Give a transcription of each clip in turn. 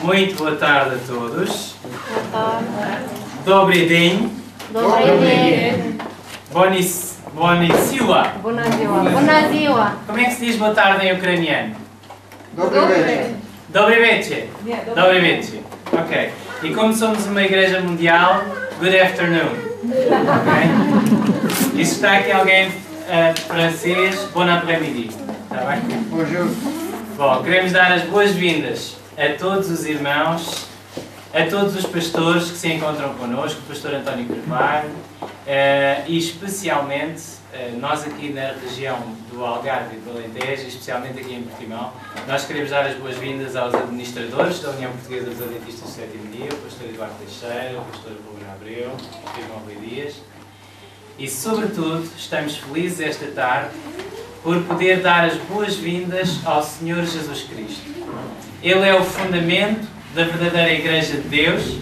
Muito boa tarde a todos. Boa tarde. Добрый день. Добрый день. Bonisiwa. Bună ziua. Como é que se diz boa tarde em ucraniano? Добрый вечер. Добрый вечер. Добрый вечер. Ok. E como somos uma igreja mundial, good afternoon. Ok? E se está aqui alguém francês, bon après-midi. Está bem? Bonjour. Bom, queremos dar as boas-vindas a todos os irmãos, a todos os pastores que se encontram connosco, o pastor António Carvalho, e especialmente nós aqui na região do Algarve e do Alentejo, especialmente aqui em Portimão, nós queremos dar as boas-vindas aos administradores da União Portuguesa dos Adventistas do Sétimo Dia, o pastor Eduardo Teixeira, o pastor Rubem Abreu, o irmão Rui Dias, e sobretudo estamos felizes esta tarde por poder dar as boas-vindas ao Senhor Jesus Cristo. Ele é o fundamento da verdadeira Igreja de Deus,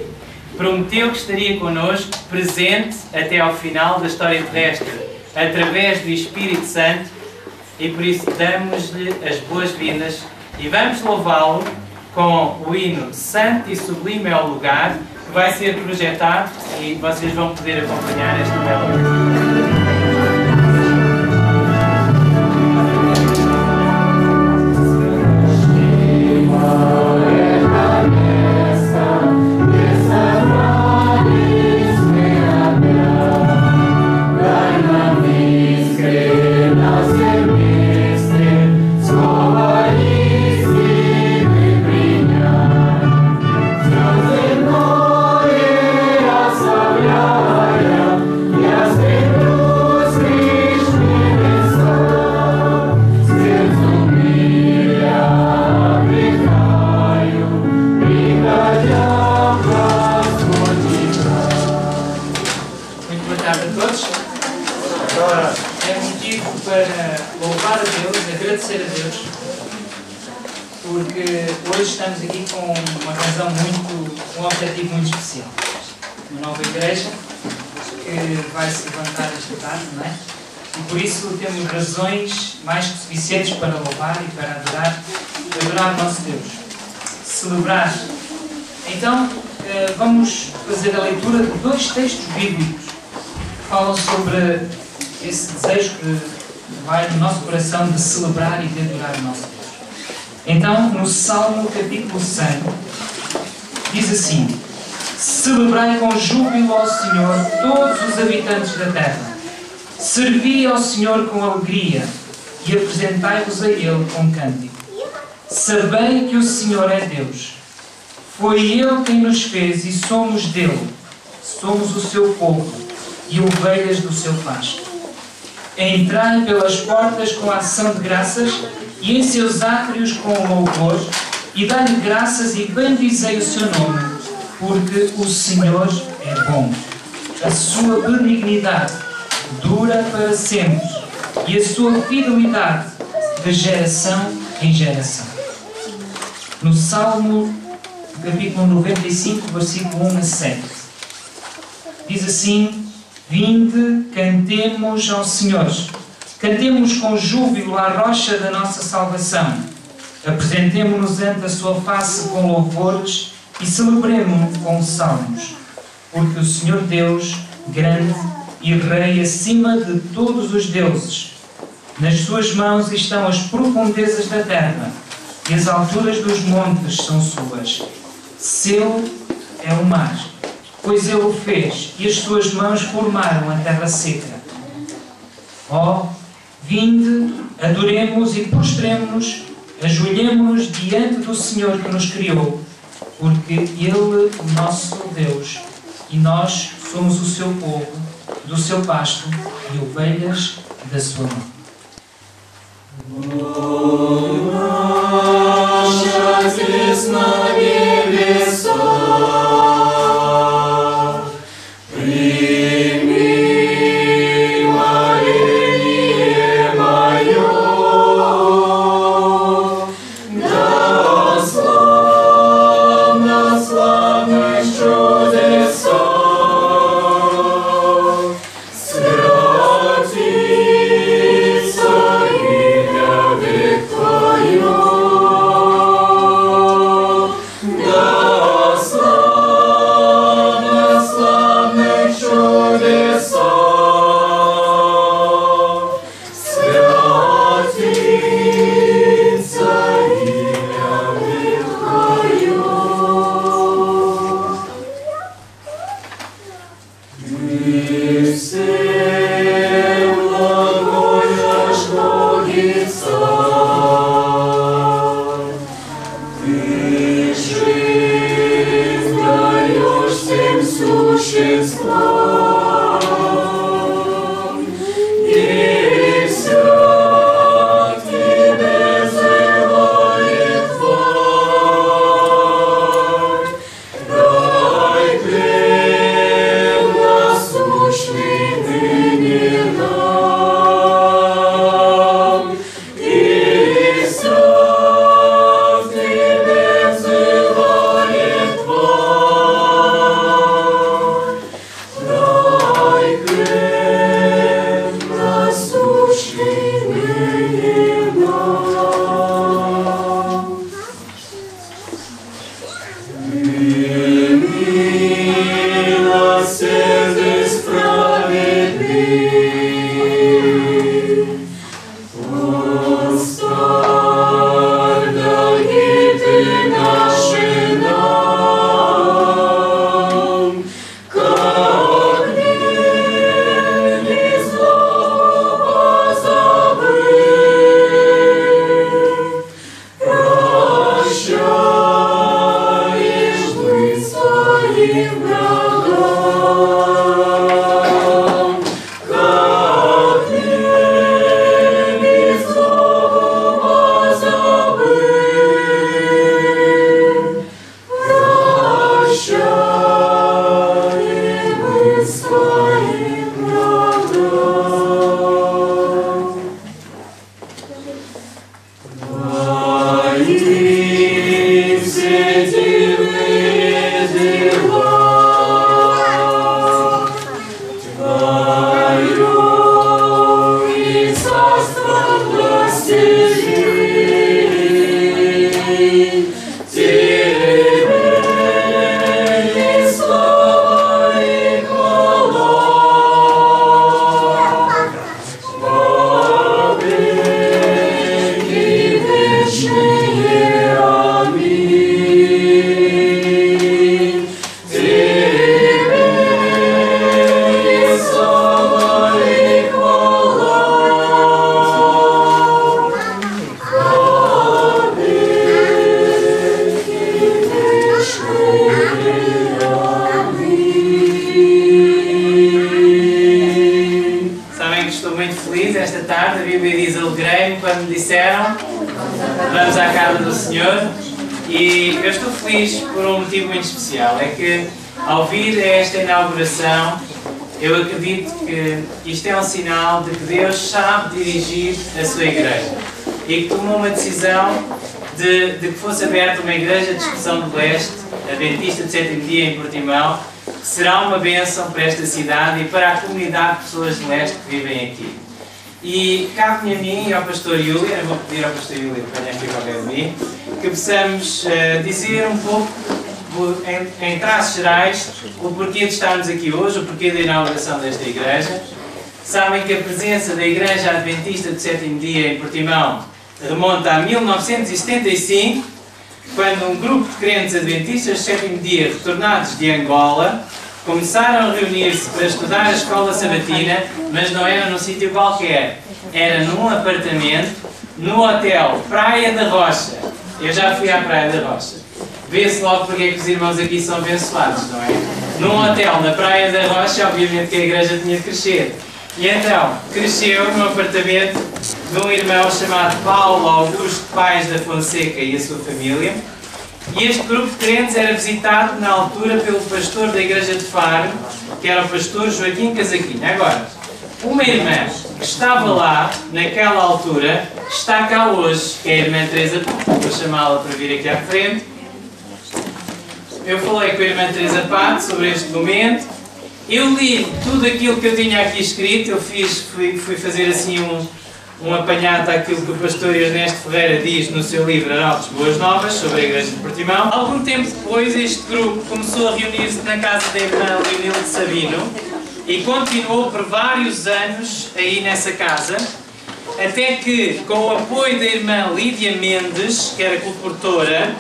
prometeu que estaria connosco, presente até ao final da história terrestre, através do Espírito Santo, e por isso damos-lhe as boas-vindas e vamos louvá-lo com o hino Santo e Sublime é o Lugar, que vai ser projetado e vocês vão poder acompanhar esta melodia. Temos razões mais que suficientes para louvar e para adorar o nosso Deus, celebrar. Então, vamos fazer a leitura de dois textos bíblicos que falam sobre esse desejo que vai no nosso coração de celebrar e de adorar o nosso Deus. Então, no Salmo capítulo 100, diz assim: celebrai com júbilo ao Senhor todos os habitantes da terra. Servi ao Senhor com alegria e apresentai-vos a Ele com cântico. Sabei que o Senhor é Deus. Foi Ele quem nos fez e somos dele. Somos o seu povo e ovelhas do seu pasto. Entrai pelas portas com ação de graças e em seus átrios com louvor, e dai-lhe graças e bendizei o seu nome, porque o Senhor é bom. A sua benignidade dura para sempre, e a sua fidelidade de geração em geração. No Salmo, capítulo 95, versículo 1 a 7, diz assim: vinde, cantemos ao Senhor, cantemos com júbilo à rocha da nossa salvação, apresentemo-nos ante a sua face com louvores e celebremo-no com salmos, porque o Senhor Deus, grande e Rei acima de todos os deuses. Nas suas mãos estão as profundezas da terra, e as alturas dos montes são suas. Seu é o mar, pois ele o fez, e as suas mãos formaram a terra seca. Ó, vinde, adoremos e prostremo-nos, ajoelhemo-nos diante do Senhor que nos criou, porque Ele, o nosso Deus, e nós somos o seu povo, do seu pasto e ovelhas da sua mão. Святи Quando me disseram vamos à casa do Senhor, e eu estou feliz por um motivo muito especial. É que ao vir a esta inauguração eu acredito que isto é um sinal de que Deus sabe dirigir a sua igreja e que tomou uma decisão de que fosse aberta uma igreja de expressão do leste, adventista de sétimo dia em Portimão, que será uma bênção para esta cidade e para a comunidade de pessoas do leste que vivem aqui. E cabe-me a mim e ao pastor Júlio, eu vou pedir ao pastor Júlio que venha aqui ao pé de mim, que possamos dizer um pouco, em traços gerais, o porquê de estarmos aqui hoje, o porquê da inauguração desta igreja. Sabem que a presença da Igreja Adventista do Sétimo Dia em Portimão remonta a 1975, quando um grupo de crentes adventistas do Sétimo Dia, retornados de Angola, começaram a reunir-se para estudar a escola sabatina, mas não era num sítio qualquer, era num apartamento, no hotel Praia da Rocha. Eu já fui à Praia da Rocha. Vê-se logo porque é que os irmãos aqui são abençoados, não é? Num hotel na Praia da Rocha, obviamente que a igreja tinha de crescer. E então, cresceu num apartamento de um irmão chamado Paulo Augusto Paes da Fonseca e a sua família. E este grupo de crentes era visitado na altura pelo pastor da igreja de Faro, que era o pastor Joaquim Casaquinho. Agora, uma irmã que estava lá naquela altura está cá hoje, que é a irmã Teresa, vou chamá-la para vir aqui à frente. Eu falei com a irmã Teresa Pato sobre este momento. Eu li tudo aquilo que eu tinha aqui escrito, eu fui fazer assim um apanhado daquilo que o pastor Ernesto Ferreira diz no seu livro Arautos Boas Novas, sobre a Igreja de Portimão. Algum tempo depois, este grupo começou a reunir-se na casa da irmã Leonilde Sabino e continuou por vários anos aí nessa casa, até que, com o apoio da irmã Lídia Mendes, que era colaboradora,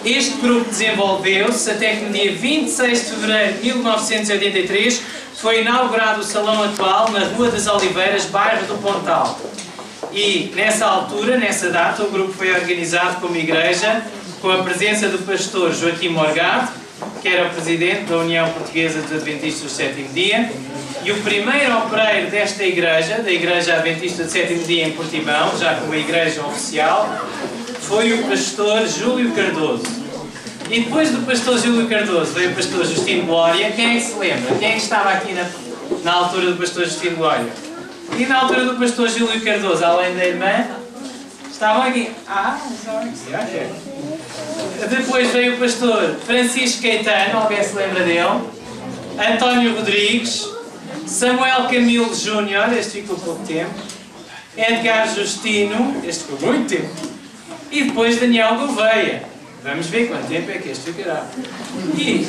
este grupo desenvolveu-se até que no dia 26 de fevereiro de 1983 foi inaugurado o salão atual na Rua das Oliveiras, bairro do Pontal. E nessa altura, nessa data, o grupo foi organizado como igreja, com a presença do pastor Joaquim Morgado, que era o presidente da União Portuguesa dos Adventistas do Sétimo Dia, e o primeiro opereiro desta igreja, da Igreja Adventista do Sétimo Dia em Portimão, já como igreja oficial, foi o pastor Júlio Cardoso. E depois do pastor Júlio Cardoso veio o pastor Justino Glória. Quem é que se lembra? Quem é que estava aqui na altura do pastor Justino Glória? E na altura do pastor Júlio Cardoso, além da irmã, estavam aqui. Depois veio o pastor Francisco Caetano, alguém se lembra dele? António Rodrigues, Samuel Camilo Júnior, este ficou pouco tempo, Edgar Justino, este ficou muito tempo, e depois Daniel Gouveia. Vamos ver quanto tempo é que este ficará. E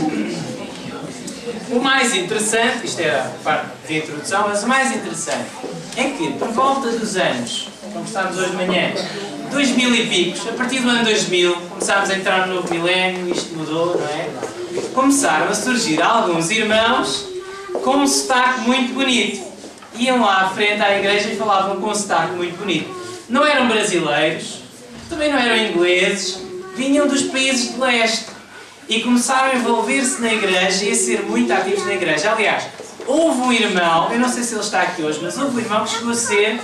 o mais interessante, isto era a parte de introdução, mas o mais interessante é que por volta dos anos, como estamos hoje de manhã, 2000 e picos, a partir do ano 2000, começámos a entrar no novo milénio, isto mudou, não é? Começaram a surgir alguns irmãos com um sotaque muito bonito. Iam lá à frente à igreja e falavam com um sotaque muito bonito. Não eram brasileiros, também não eram ingleses, vinham dos países de leste e começaram a envolver-se na igreja e a ser muito ativos na igreja. Aliás, houve um irmão, eu não sei se ele está aqui hoje, mas houve um irmão que chegou a ser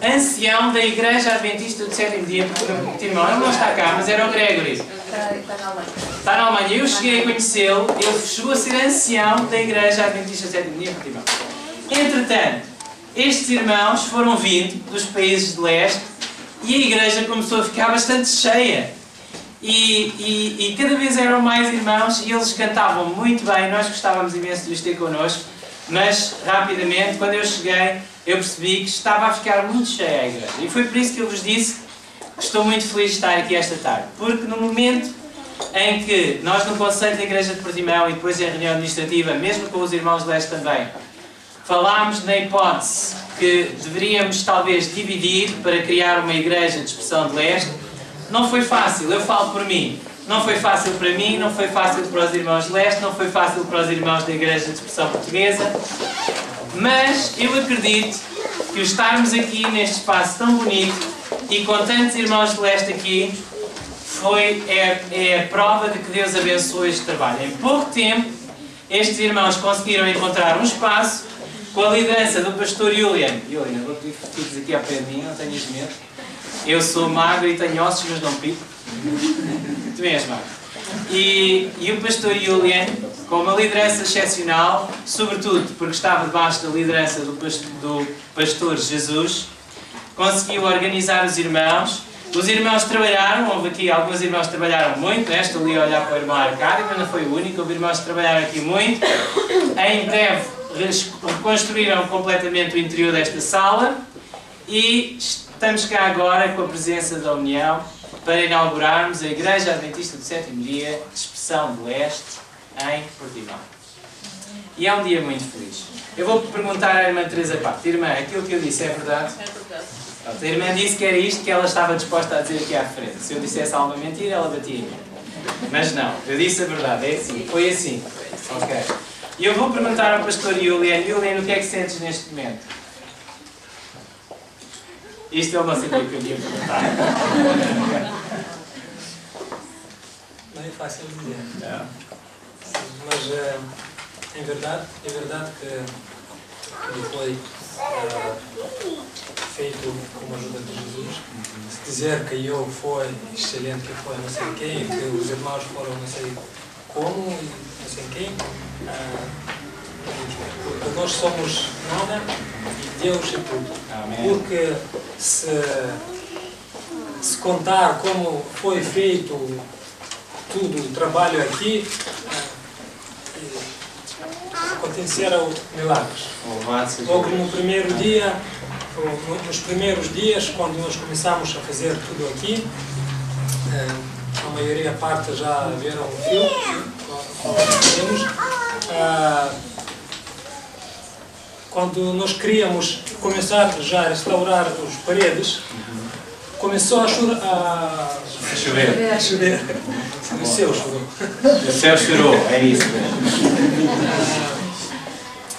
ancião da Igreja Adventista do Sétimo Dia, porque ele não está cá, mas era o Gregory. Está na Alemanha. Eu cheguei a conhecê-lo, ele chegou a ser ancião da Igreja Adventista do Sétimo Dia, Entretanto, estes irmãos foram vindo dos países de leste E a igreja começou a ficar bastante cheia. E cada vez eram mais irmãos e eles cantavam muito bem. Nós gostávamos imenso de os ter connosco. Mas, rapidamente, quando eu cheguei, eu percebi que estava a ficar muito cheia a igreja. E foi por isso que eu vos disse que estou muito feliz de estar aqui esta tarde. Porque no momento em que nós no Conselho da Igreja de Portimão e depois em reunião administrativa, mesmo com os irmãos de Leste também, falámos na hipótese que deveríamos talvez dividir para criar uma igreja de expressão de Leste, não foi fácil, eu falo por mim. Não foi fácil para mim, não foi fácil para os irmãos de Leste, não foi fácil para os irmãos da Igreja de Expressão Portuguesa, mas eu acredito que o estarmos aqui neste espaço tão bonito e com tantos irmãos de Leste aqui é a prova de que Deus abençoou este trabalho. Em pouco tempo, estes irmãos conseguiram encontrar um espaço com a liderança do pastor Julian. Julian, vou pedir que fiques aqui ao pé de mim, não tenhas medo. Eu sou magro e tenho ossos, mas não pico. Tu és magro. E o pastor Julian, com uma liderança excepcional, sobretudo porque estava debaixo da liderança do pastor Jesus, conseguiu organizar os irmãos. Os irmãos trabalharam, houve aqui alguns irmãos que trabalharam muito, né? Estou ali a olhar para o irmão Arcádio, mas não foi o único, houve irmãos que trabalharam aqui muito. Em breve reconstruíram completamente o interior desta sala e estamos cá agora com a presença da União para inaugurarmos a Igreja Adventista do Sétimo Dia de Expressão de Leste em Portimão. E é um dia muito feliz. Eu vou perguntar à irmã Teresa Pato: irmã, aquilo que eu disse é verdade? É verdade. A irmã disse que era isto que ela estava disposta a dizer aqui à frente. Se eu dissesse alguma mentira, ela batia em mim. Mas não, eu disse a verdade, é assim, foi assim. Ok. E eu vou perguntar ao pastor Julian: Julian, o que é que sentes neste momento? Isto ele não sabia que eu ia perguntar. Não é fácil dizer. Não. Mas é verdade que ele foi feito com a ajuda de Jesus. Se dizer que eu fui excelente, que foi não sei quem, que os irmãos foram não sei como, não sei quem, porque nós somos nada e Deus é tudo. Amém. Porque se contar como foi feito tudo o trabalho aqui, aconteceram milagres. Logo no primeiro dia, nos primeiros dias, quando nós começamos a fazer tudo aqui, a maioria parte já viram o filme, quando nós queríamos começar já a restaurar as paredes, começou a chover. O céu chorou. O céu chorou, é isso.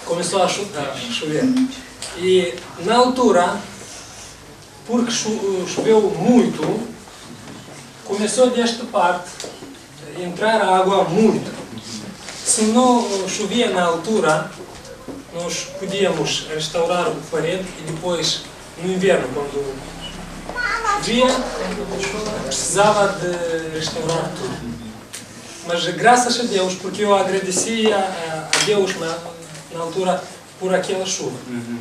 Começou a chover. E na altura, porque choveu muito, começou desta parte a entrar água muito. Se não chovia na altura, nós podíamos restaurar a parede e depois, no inverno, quando chovia, precisava de restaurar tudo. Mas graças a Deus, porque eu agradecia a Deus na altura por aquela chuva.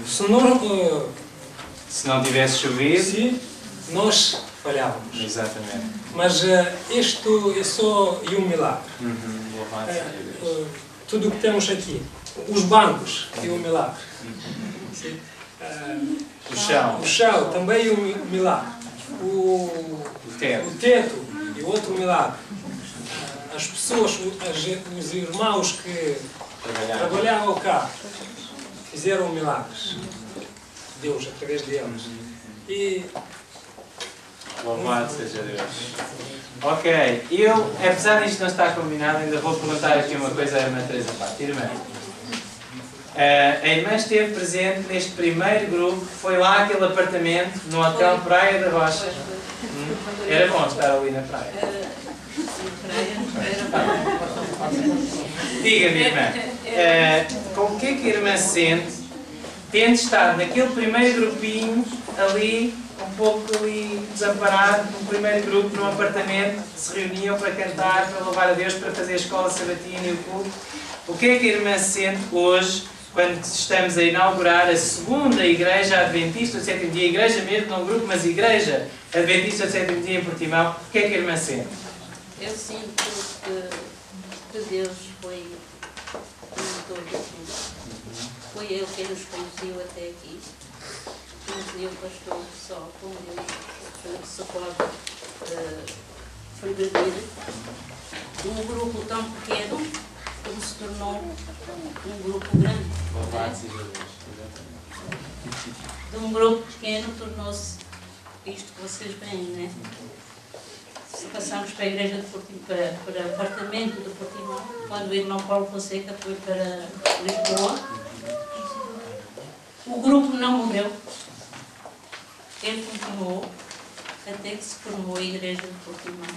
Se não tivesse chovido, nós falhávamos. Exatamente. Mas isto é só um milagre. Tudo o que temos aqui. Os bancos é um milagre. O chão também é um milagre. O teto é outro milagre. As pessoas, os irmãos que trabalhavam cá, fizeram milagres. Deus, através deles. E louvado seja Deus. Ok, eu, apesar disto não estar combinado, ainda vou perguntar aqui uma coisa à irmã Teresa Pato. Irmã, a irmã esteve presente neste primeiro grupo, foi lá aquele apartamento, no hotel Praia da Rocha. Era bom estar ali na praia. Diga-me, irmã, com o que é que a irmã sente, tendo estado naquele primeiro grupinho ali, um pouco ali desamparado, no primeiro grupo, num apartamento, que se reuniam para cantar, para louvar a Deus, para fazer a escola sabatina e o culto. O que é que a irmã sente hoje, quando estamos a inaugurar a segunda Igreja Adventista do Sétimo Dia, igreja mesmo, não grupo, mas Igreja Adventista do Sétimo Dia em Portimão, o que é que a irmã sente? Eu sinto que Deus foi todo assim. Foi Ele quem nos conduziu até aqui. Conduziu o pastor só com Deus, se pode progredir de um grupo tão pequeno como se tornou um grupo grande. Louvado seja Deus. De um grupo pequeno tornou-se isto que vocês veem, né? Se passamos para a igreja de Portimão, para o apartamento de Portimão, quando o irmão Paulo Fonseca foi para Lisboa, o grupo não morreu. Ele continuou até que se formou a igreja de Portimão.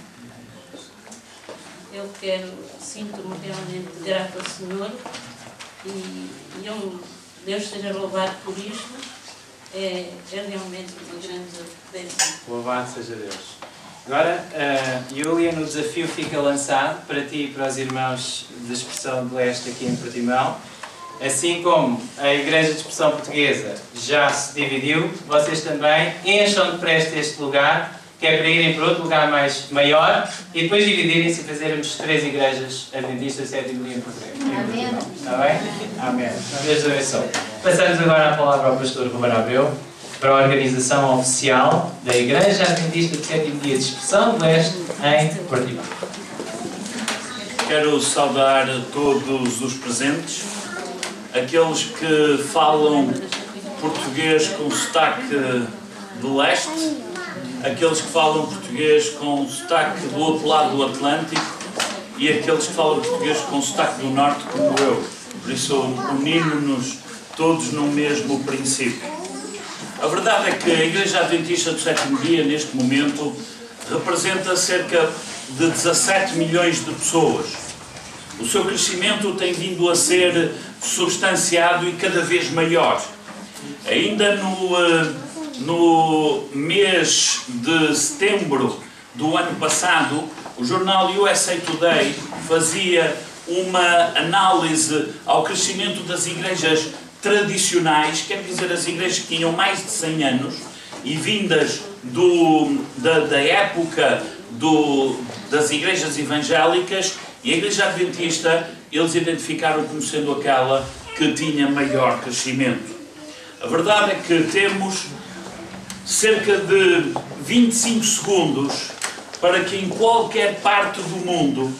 Eu sinto-me realmente grato ao Senhor e Deus seja louvado por isto. É realmente uma grande bênção. Louvado seja Deus. Agora, Júlia, no desafio fica lançado para ti e para os irmãos da Expressão de Leste aqui em Portimão. Assim como a Igreja de Expressão Portuguesa já se dividiu, vocês também encham de presta este lugar, que é para irem para outro lugar maior e depois dividirem-se e fazermos 3 igrejas adventistas do sétimo dia em Portugal. Amém. Está bem? Amém. Deus abençoe. Passamos agora a palavra ao pastor Ruben Abreu para a organização oficial da Igreja Adventista do Sétimo Dia de Expressão de Leste em Portimão. Quero saudar todos os presentes, aqueles que falam português com sotaque de leste, aqueles que falam português com sotaque do outro lado do Atlântico e aqueles que falam português com sotaque do norte, como eu. Por isso, unimos-nos todos no mesmo princípio. A verdade é que a Igreja Adventista do Sétimo Dia, neste momento, representa cerca de 17 milhões de pessoas. O seu crescimento tem vindo a ser substanciado e cada vez maior. Ainda no mês de setembro do ano passado, o jornal USA Today fazia uma análise ao crescimento das igrejas tradicionais, quer dizer, as igrejas que tinham mais de 100 anos e vindas da época das igrejas evangélicas, e a Igreja Adventista eles identificaram como sendo aquela que tinha maior crescimento. A verdade é que temos cerca de 25 segundos para que em qualquer parte do mundo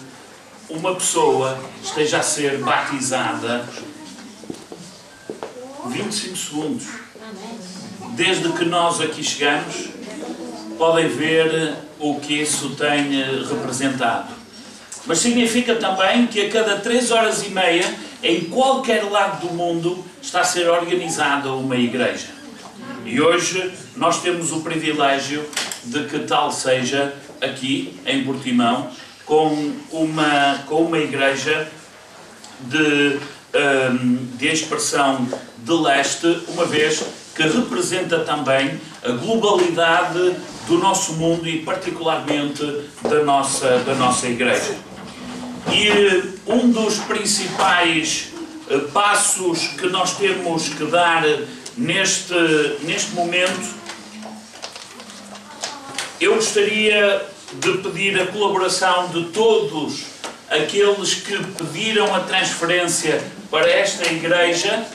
uma pessoa esteja a ser batizada. 25 segundos. Desde que nós aqui chegamos, podem ver o que isso tem representado. Mas significa também que a cada 3 horas e meia, em qualquer lado do mundo, está a ser organizada uma igreja. E hoje nós temos o privilégio de que tal seja aqui em Portimão, com uma igreja de expressão de leste, uma vez que representa também a globalidade do nosso mundo e particularmente da nossa igreja. E um dos principais passos que nós temos que dar neste momento, eu gostaria de pedir a colaboração de todos aqueles que pediram a transferência para esta igreja,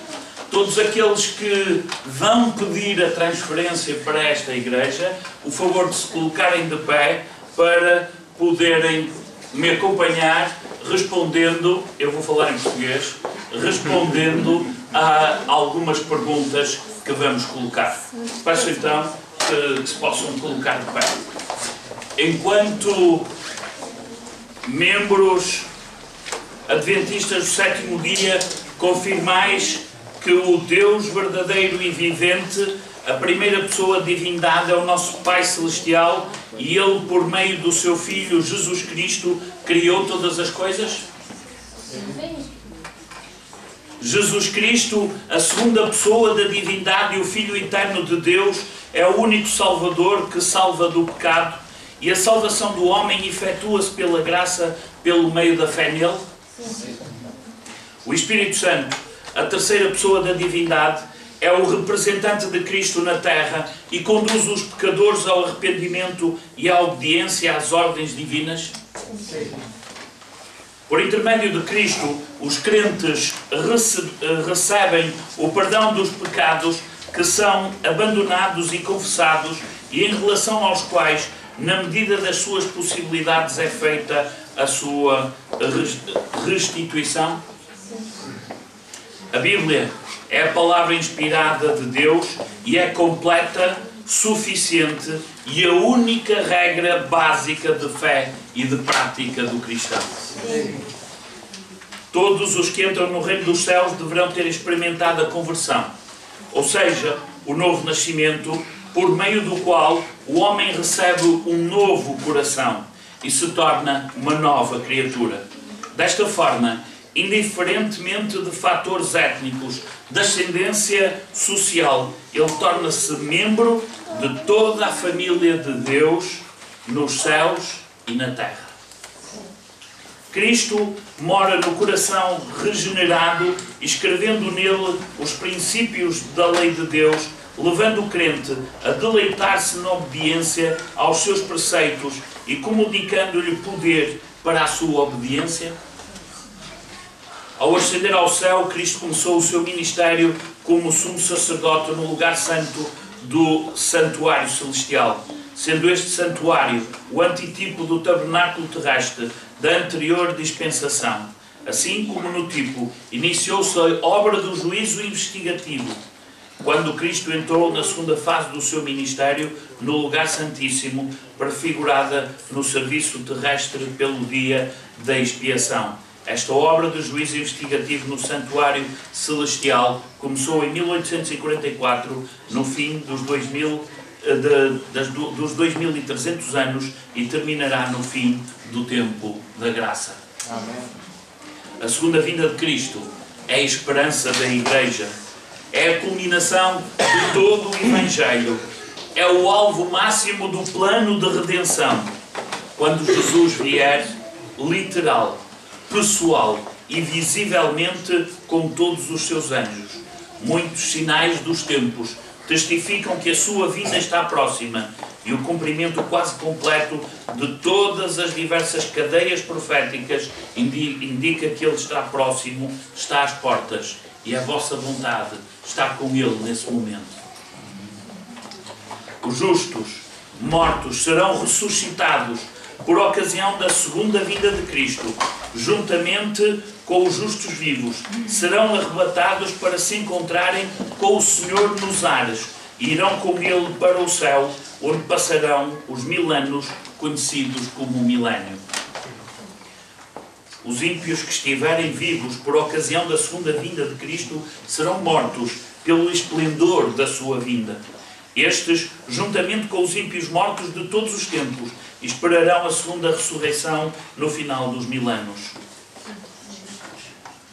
todos aqueles que vão pedir a transferência para esta igreja, o favor de se colocarem de pé para poderem me acompanhar respondendo, eu vou falar em português, respondendo a algumas perguntas que vamos colocar. Peço então que se possam colocar de pé. Enquanto membros adventistas do sétimo dia, confirmais que o Deus verdadeiro e vivente, a primeira pessoa da divindade, é o nosso Pai Celestial e Ele, por meio do seu Filho Jesus Cristo, criou todas as coisas? Jesus Cristo, a segunda pessoa da divindade e o Filho eterno de Deus, é o único Salvador que salva do pecado, e a salvação do homem efetua-se pela graça, pelo meio da fé nele? O Espírito Santo, a terceira pessoa da divindade, é o representante de Cristo na terra e conduz os pecadores ao arrependimento e à obediência às ordens divinas? Por intermédio de Cristo, os crentes recebem o perdão dos pecados que são abandonados e confessados e em relação aos quais, na medida das suas possibilidades, é feita a sua restituição. A Bíblia é a palavra inspirada de Deus e é completa, suficiente e a única regra básica de fé e de prática do cristão. Todos os que entram no reino dos céus deverão ter experimentado a conversão, ou seja, o novo nascimento, por meio do qual o homem recebe um novo coração e se torna uma nova criatura. Desta forma, indiferentemente de fatores étnicos, de ascendência social, ele torna-se membro de toda a família de Deus nos céus e na terra. Cristo mora no coração regenerado, escrevendo nele os princípios da lei de Deus, levando o crente a deleitar-se na obediência aos seus preceitos e comunicando-lhe poder para a sua obediência. Ao ascender ao céu, Cristo começou o seu ministério como sumo sacerdote no lugar santo do santuário celestial, sendo este santuário o antitipo do tabernáculo terrestre da anterior dispensação. Assim como no tipo, iniciou-se a obra do juízo investigativo, quando Cristo entrou na segunda fase do seu ministério no lugar santíssimo, prefigurada no serviço terrestre pelo dia da expiação. Esta obra de juízo investigativo no santuário celestial começou em 1844, no fim dos 2.300 anos, e terminará no fim do tempo da graça. Amém. A segunda vinda de Cristo é a esperança da Igreja, é a culminação de todo o Evangelho, é o alvo máximo do plano de redenção. Quando Jesus vier, literal, pessoal e visivelmente com todos os seus anjos. Muitos sinais dos tempos testificam que a sua vinda está próxima e o cumprimento quase completo de todas as diversas cadeias proféticas indica que Ele está próximo, está às portas e a vossa vontade está com Ele nesse momento. Os justos, mortos, serão ressuscitados por ocasião da segunda vinda de Cristo, juntamente com os justos vivos, serão arrebatados para se encontrarem com o Senhor nos ares e irão com Ele para o céu, onde passarão os 1000 anos conhecidos como o milénio. Os ímpios que estiverem vivos por ocasião da segunda vinda de Cristo serão mortos pelo esplendor da sua vinda. Estes, juntamente com os ímpios mortos de todos os tempos, esperarão a segunda ressurreição no final dos 1000 anos.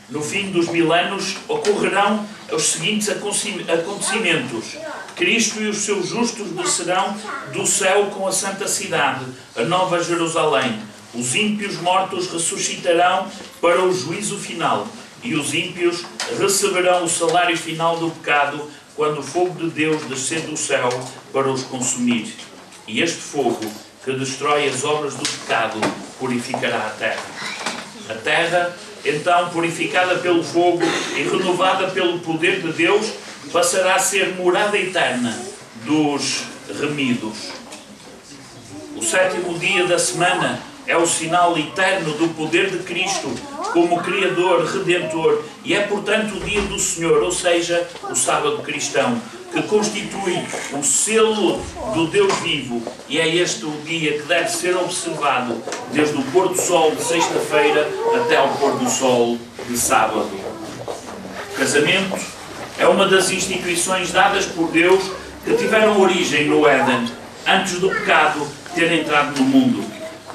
No fim dos 1000 anos ocorrerão os seguintes acontecimentos. Cristo e os seus justos descerão do céu com a santa cidade, a nova Jerusalém. Os ímpios mortos ressuscitarão para o juízo final e os ímpios receberão o salário final do pecado quando o fogo de Deus descer do céu para os consumir. E este fogo, que destrói as obras do pecado, purificará a terra. A terra, então, purificada pelo fogo e renovada pelo poder de Deus, passará a ser morada eterna dos remidos. O sétimo dia da semana é o sinal eterno do poder de Cristo como Criador, Redentor, e é, portanto, o dia do Senhor, ou seja, o sábado cristão, que constitui o selo do Deus vivo, e é este o dia que deve ser observado desde o pôr do sol de sexta-feira até ao pôr do sol de sábado. O casamento é uma das instituições dadas por Deus que tiveram origem no Éden, antes do pecado ter entrado no mundo.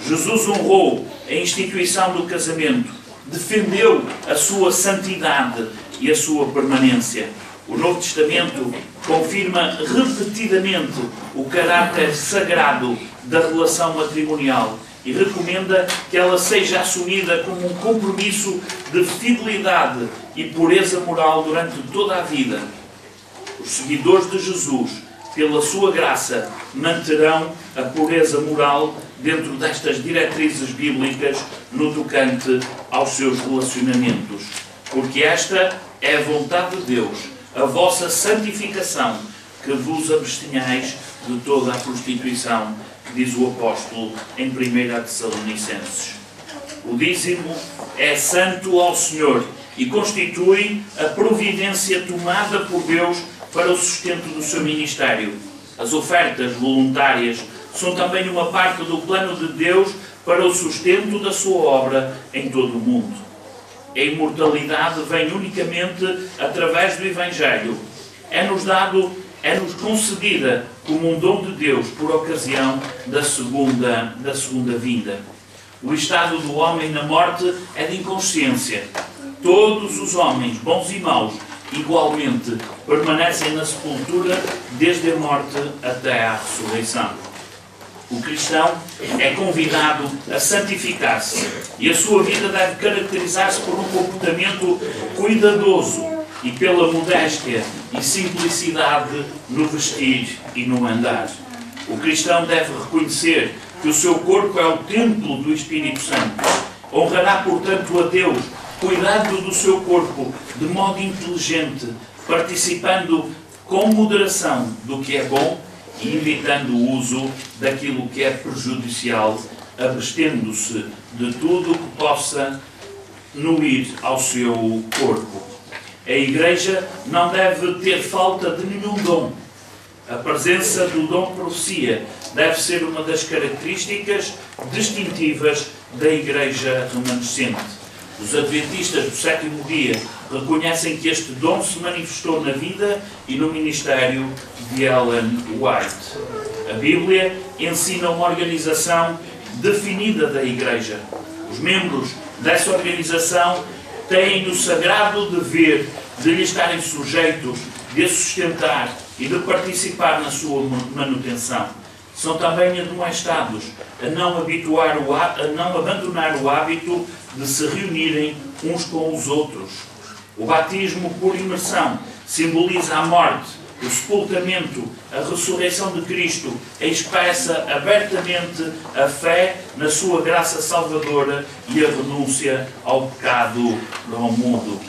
Jesus honrou a instituição do casamento, defendeu a sua santidade e a sua permanência. O Novo Testamento confirma repetidamente o caráter sagrado da relação matrimonial e recomenda que ela seja assumida como um compromisso de fidelidade e pureza moral durante toda a vida. Os seguidores de Jesus, pela sua graça, manterão a pureza moral dentro destas diretrizes bíblicas no tocante aos seus relacionamentos. Porque esta é a vontade de Deus, a vossa santificação, que vos abstenhais de toda a prostituição, diz o apóstolo em 1 Tessalonicenses. O dízimo é santo ao Senhor e constitui a providência tomada por Deus para o sustento do seu ministério. As ofertas voluntárias são também uma parte do plano de Deus para o sustento da sua obra em todo o mundo. A imortalidade vem unicamente através do Evangelho. É-nos concedida como um dom de Deus por ocasião da segunda vinda. O estado do homem na morte é de inconsciência. Todos os homens, bons e maus, igualmente permanecem na sepultura desde a morte até à ressurreição. O cristão é convidado a santificar-se e a sua vida deve caracterizar-se por um comportamento cuidadoso e pela modéstia e simplicidade no vestir e no andar. O cristão deve reconhecer que o seu corpo é o templo do Espírito Santo. Honrará, portanto, a Deus, cuidando do seu corpo de modo inteligente, participando com moderação do que é bom e evitando o uso daquilo que é prejudicial, abstendo-se de tudo que possa nuir ao seu corpo. A Igreja não deve ter falta de nenhum dom. A presença do dom de profecia deve ser uma das características distintivas da Igreja remanescente. Os adventistas do sétimo dia reconhecem que este dom se manifestou na vida e no ministério de Ellen White. A Bíblia ensina uma organização definida da Igreja. Os membros dessa organização têm o sagrado dever de lhe estarem sujeitos, de a sustentar e de participar na sua manutenção. São também admoestados a não abandonar o hábito de se reunirem uns com os outros. O batismo por imersão simboliza a morte, o sepultamento, a ressurreição de Cristo e expressa abertamente a fé na sua graça salvadora e a renúncia ao pecado do mundo.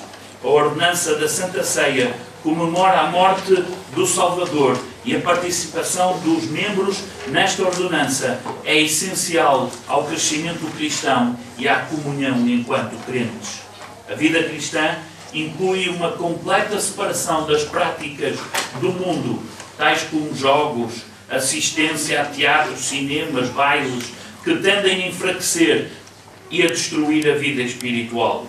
A ordenança da Santa Ceia comemora a morte do Salvador e a participação dos membros nesta ordenança é essencial ao crescimento cristão e à comunhão enquanto crentes. A vida cristã inclui uma completa separação das práticas do mundo, tais como jogos, assistência a teatros, cinemas, bailes, que tendem a enfraquecer e a destruir a vida espiritual.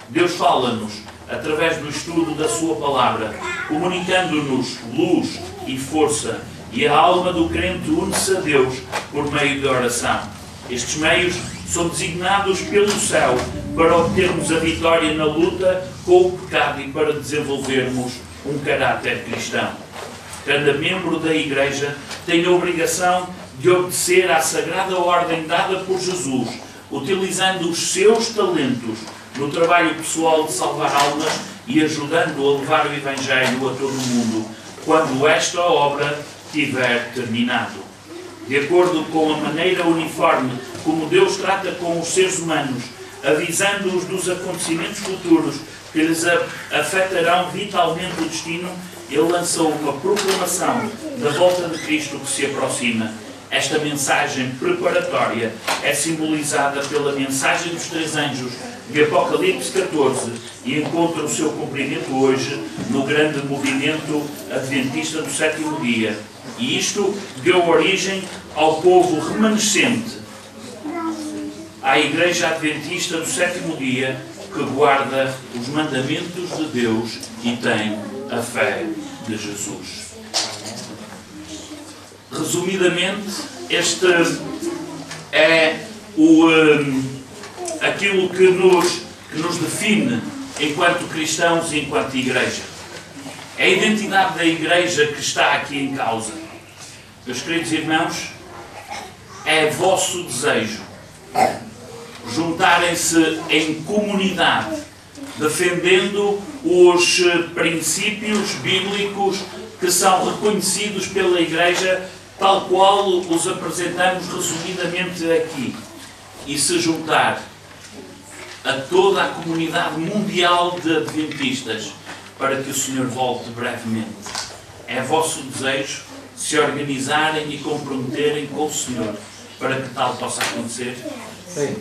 Deus fala-nos através do estudo da sua palavra, comunicando-nos luz e força, e a alma do crente une-se a Deus por meio da oração. Estes meios são designados pelo céu para obtermos a vitória na luta com o pecado e para desenvolvermos um caráter cristão. Cada membro da Igreja tem a obrigação de obedecer à sagrada ordem dada por Jesus, utilizando os seus talentos no trabalho pessoal de salvar almas e ajudando a levar o Evangelho a todo o mundo, quando esta obra tiver terminado. De acordo com a maneira uniforme como Deus trata com os seres humanos, avisando-os dos acontecimentos futuros que lhes afetarão vitalmente o destino, Ele lançou uma proclamação da volta de Cristo que se aproxima. Esta mensagem preparatória é simbolizada pela mensagem dos três anjos de Apocalipse 14 e encontra o seu cumprimento hoje no grande movimento adventista do sétimo dia. E isto deu origem ao povo remanescente, à Igreja Adventista do sétimo dia, que guarda os mandamentos de Deus e tem a fé de Jesus. Resumidamente, este é aquilo que nos define enquanto cristãos e enquanto Igreja. É a identidade da Igreja que está aqui em causa. Meus queridos irmãos, é vosso desejo juntarem-se em comunidade, defendendo os princípios bíblicos que são reconhecidos pela Igreja, tal qual os apresentamos resumidamente aqui, e se juntar a toda a comunidade mundial de adventistas para que o Senhor volte brevemente. É vosso desejo se organizarem e comprometerem com o Senhor para que tal possa acontecer? Sim.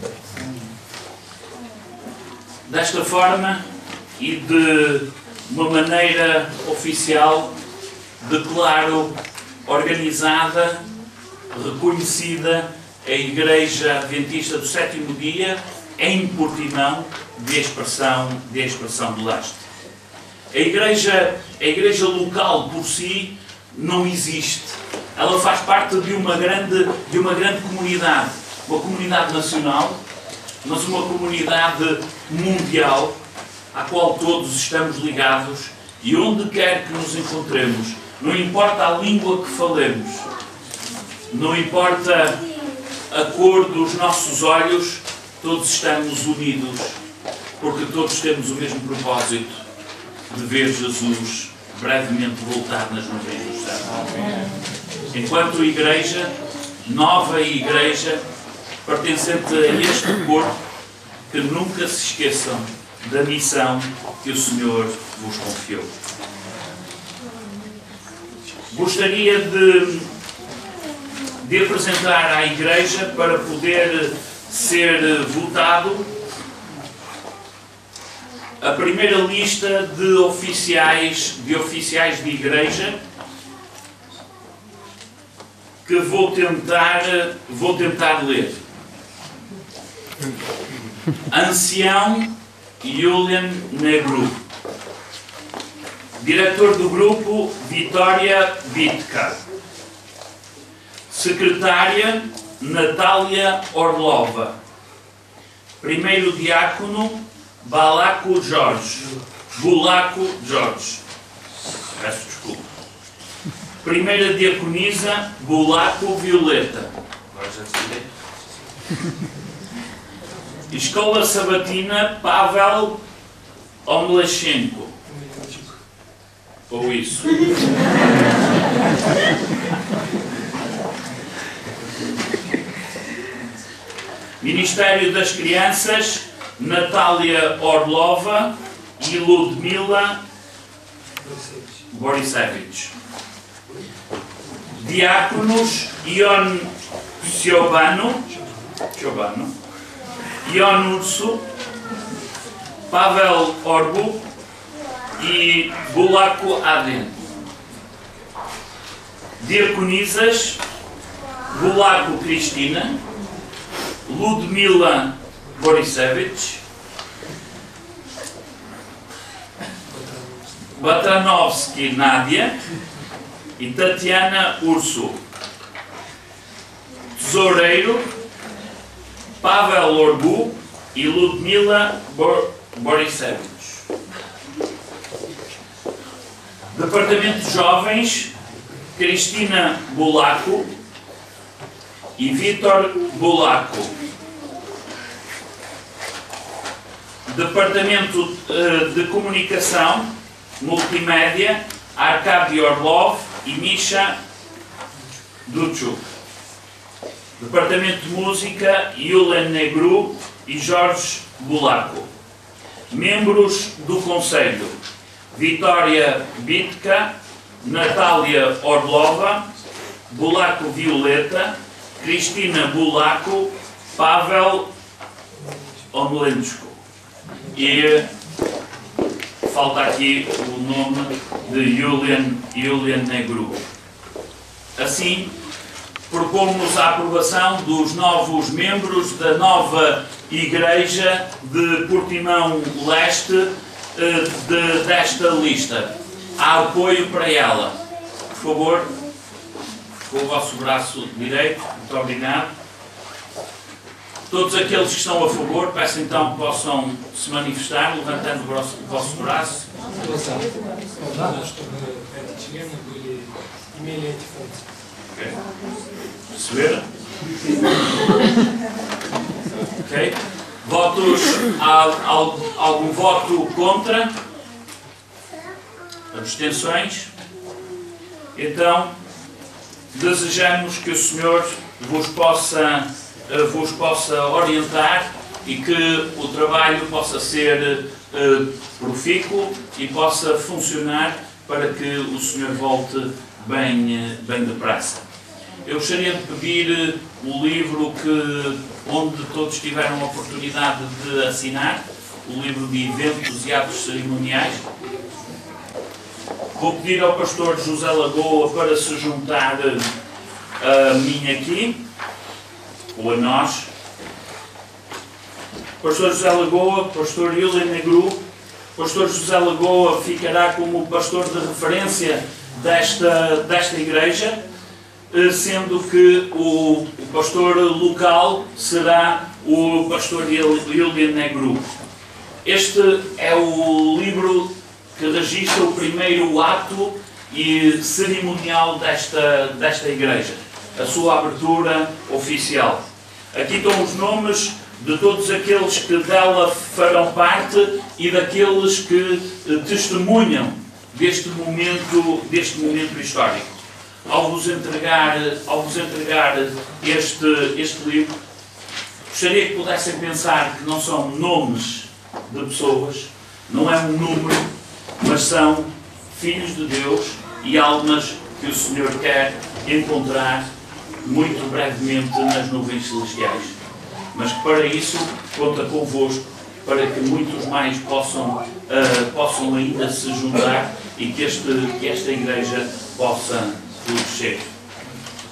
Desta forma e de uma maneira oficial, declaro organizada, reconhecida a Igreja Adventista do Sétimo Dia em Portimão de Expressão do Leste. A igreja local por si não existe. Ela faz parte de uma grande comunidade, uma comunidade nacional, mas uma comunidade mundial, à qual todos estamos ligados, e onde quer que nos encontremos, não importa a língua que falemos, não importa a cor dos nossos olhos, todos estamos unidos, porque todos temos o mesmo propósito de ver Jesus brevemente voltar nas nuvens do céu. Enquanto igreja, nova igreja, pertencente a este corpo, que nunca se esqueçam da missão que o Senhor vos confiou. Gostaria de apresentar à igreja, para poder ser votado, a primeira lista de oficiais de igreja, que vou tentar ler. Ancião Julian Negru. Diretor do grupo, Vitória Bitka. Secretária, Natália Orlova. Primeiro diácono, Bulaco Jorge. Peço desculpa. Primeira diaconisa, Bulaco Violeta. Agora já sei. Escola Sabatina, Pavel Omlechenko. Ou isso. Ministério das Crianças, Natália Orlova e Ludmila Borisevich. Diáconos, Ion Ciobano, Ion Urso, Pavel Orbu e Bulaco Aden. Diaconisas, Bulaco Cristina, Ludmila Borisevich, Batranovski Nádia e Tatiana Urso. Tesoureiro, Pavel Orbu e Ludmila Borisevich. Departamento de Jovens, Cristina Bulaco e Vítor Bulaco. Departamento de Comunicação, Multimédia, Arkady Orlov e Misha Duchuk. Departamento de Música, Julian Negru e Jorge Bulaco. Membros do Conselho, Vitória Bitka, Natália Orlova, Bulaco Violeta, Cristina Bulaco, Pavel Omlechenko. E falta aqui o nome de Julian Negru. Assim, propomos a aprovação dos novos membros da nova Igreja de Portimão Leste desta lista. Há apoio para ela. Por favor, com o vosso braço direito. Muito obrigado. Todos aqueles que estão a favor, peço então que possam se manifestar, levantando o vosso braço. Okay. Perceberam? Ok? Votos, algum voto contra? Abstenções? Então, desejamos que o Senhor vos possa orientar e que o trabalho possa ser profícuo e possa funcionar para que o Senhor volte bem depressa. Eu gostaria de pedir o livro onde todos tiveram a oportunidade de assinar, o livro de eventos e atos cerimoniais. Vou pedir ao pastor José Lagoa para se juntar a mim aqui, ou a nós. Pastor José Lagoa, pastor Hilda Negru. Pastor José Lagoa ficará como pastor de referência desta igreja, sendo que o pastor local será o pastor Hilda Negru. Este é o livro que registra o primeiro ato e cerimonial desta igreja, a sua abertura oficial. Aqui estão os nomes de todos aqueles que dela farão parte e daqueles que testemunham deste momento histórico. Ao vos entregar este livro, gostaria que pudessem pensar que não são nomes de pessoas, não é um número, mas são filhos de Deus e almas que o Senhor quer encontrar muito brevemente nas nuvens celestiais. Mas que para isso conta convosco, para que muitos mais possam ainda se juntar e que esta igreja possa florescer.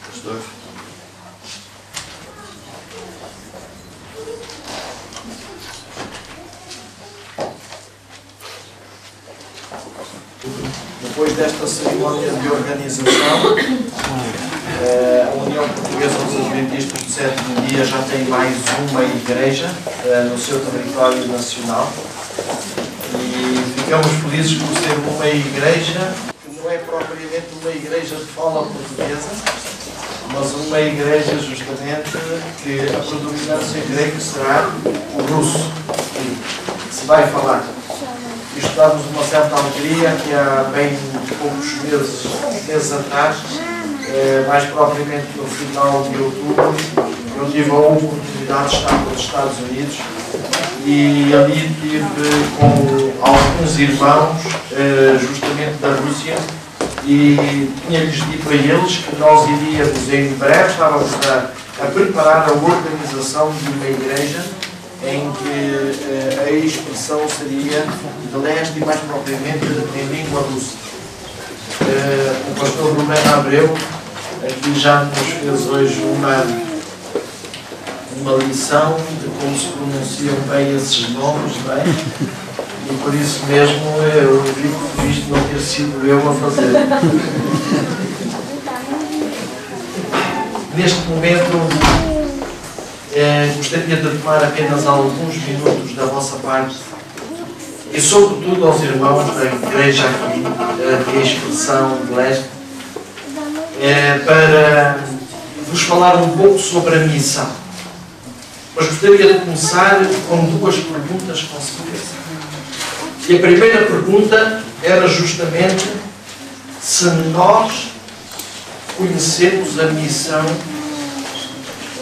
Pastor? Depois desta cerimónia de organização, a União Portuguesa dos Adventistas do Sétimo Dia já tem mais uma igreja no seu território nacional e ficamos felizes por ser uma igreja que não é propriamente uma igreja de fala portuguesa, mas uma igreja justamente que a predominância grega será o russo, que se vai falar. E estamos uma certa alegria que há bem poucos meses atrás, mais propriamente no final de outubro, eu tive a oportunidade de estar nos Estados Unidos e ali tive com alguns irmãos, justamente da Rússia, e tinha-lhes dito a eles que nós iríamos em breve, estávamos a preparar a organização de uma igreja em que a expressão seria de leste e mais propriamente em língua russa. O pastor Romero Abreu aqui já nos fez hoje uma lição de como se pronunciam bem esses nomes, bem, e por isso mesmo eu fico feliz de não ter sido eu a fazer. Neste momento gostaria de tomar apenas alguns minutos da vossa parte e sobretudo aos irmãos da igreja aqui, de expressão de leste, para vos falar um pouco sobre a missão. Mas gostaria de começar com duas perguntas com certeza. E a primeira pergunta era justamente se nós conhecemos a missão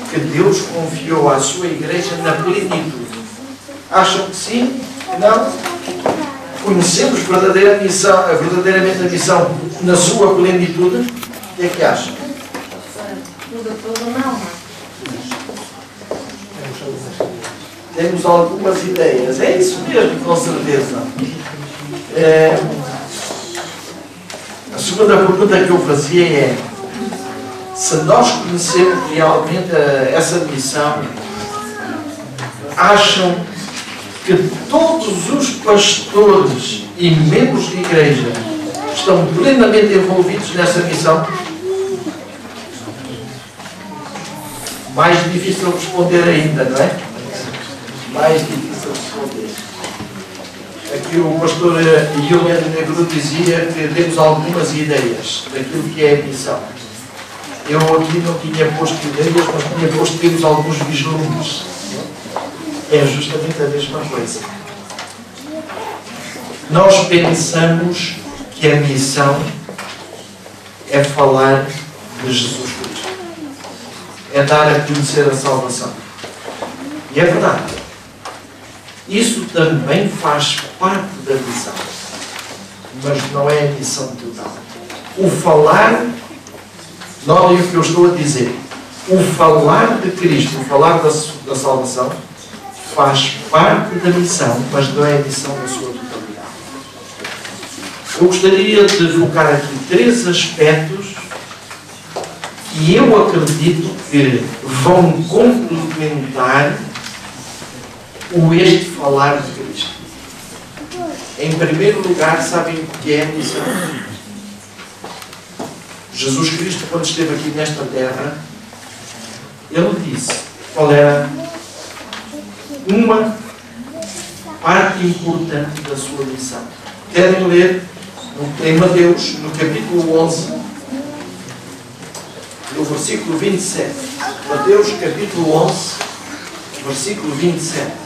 que Deus confiou à sua igreja na plenitude. Acham que sim? Que não? Conhecemos verdadeiramente a missão na sua plenitude? O que é que acham? Tudo não. Temos algumas ideias. É isso mesmo, com certeza. A segunda pergunta que eu fazia é: se nós conhecemos realmente essa missão, acham que todos os pastores e membros de igreja estão plenamente envolvidos nessa missão? Mais difícil responder ainda, não é? Mais difícil responder. Aqui o pastor Hilda Negru dizia que temos algumas ideias daquilo que é a missão. Eu aqui não tinha posto ideias, mas tinha posto, temos alguns vislumbres. é justamente a mesma coisa. Nós pensamos que a missão é falar de Jesus Cristo, é dar a conhecer a salvação. E é verdade. Isso também faz parte da missão, mas não é a missão total. O falar, notem o que eu estou a dizer, o falar de Cristo, o falar da salvação, faz parte da missão, mas não é a missão da sua totalidade. Eu gostaria de focar aqui 3 aspectos que eu acredito que vão complementar este falar de Cristo. Em primeiro lugar, sabem o que é a missão? Jesus Cristo, quando esteve aqui nesta terra, Ele disse qual era uma parte importante da sua missão. Querem ler em Mateus, no capítulo 11, no versículo 27. Mateus, capítulo 11, versículo 27.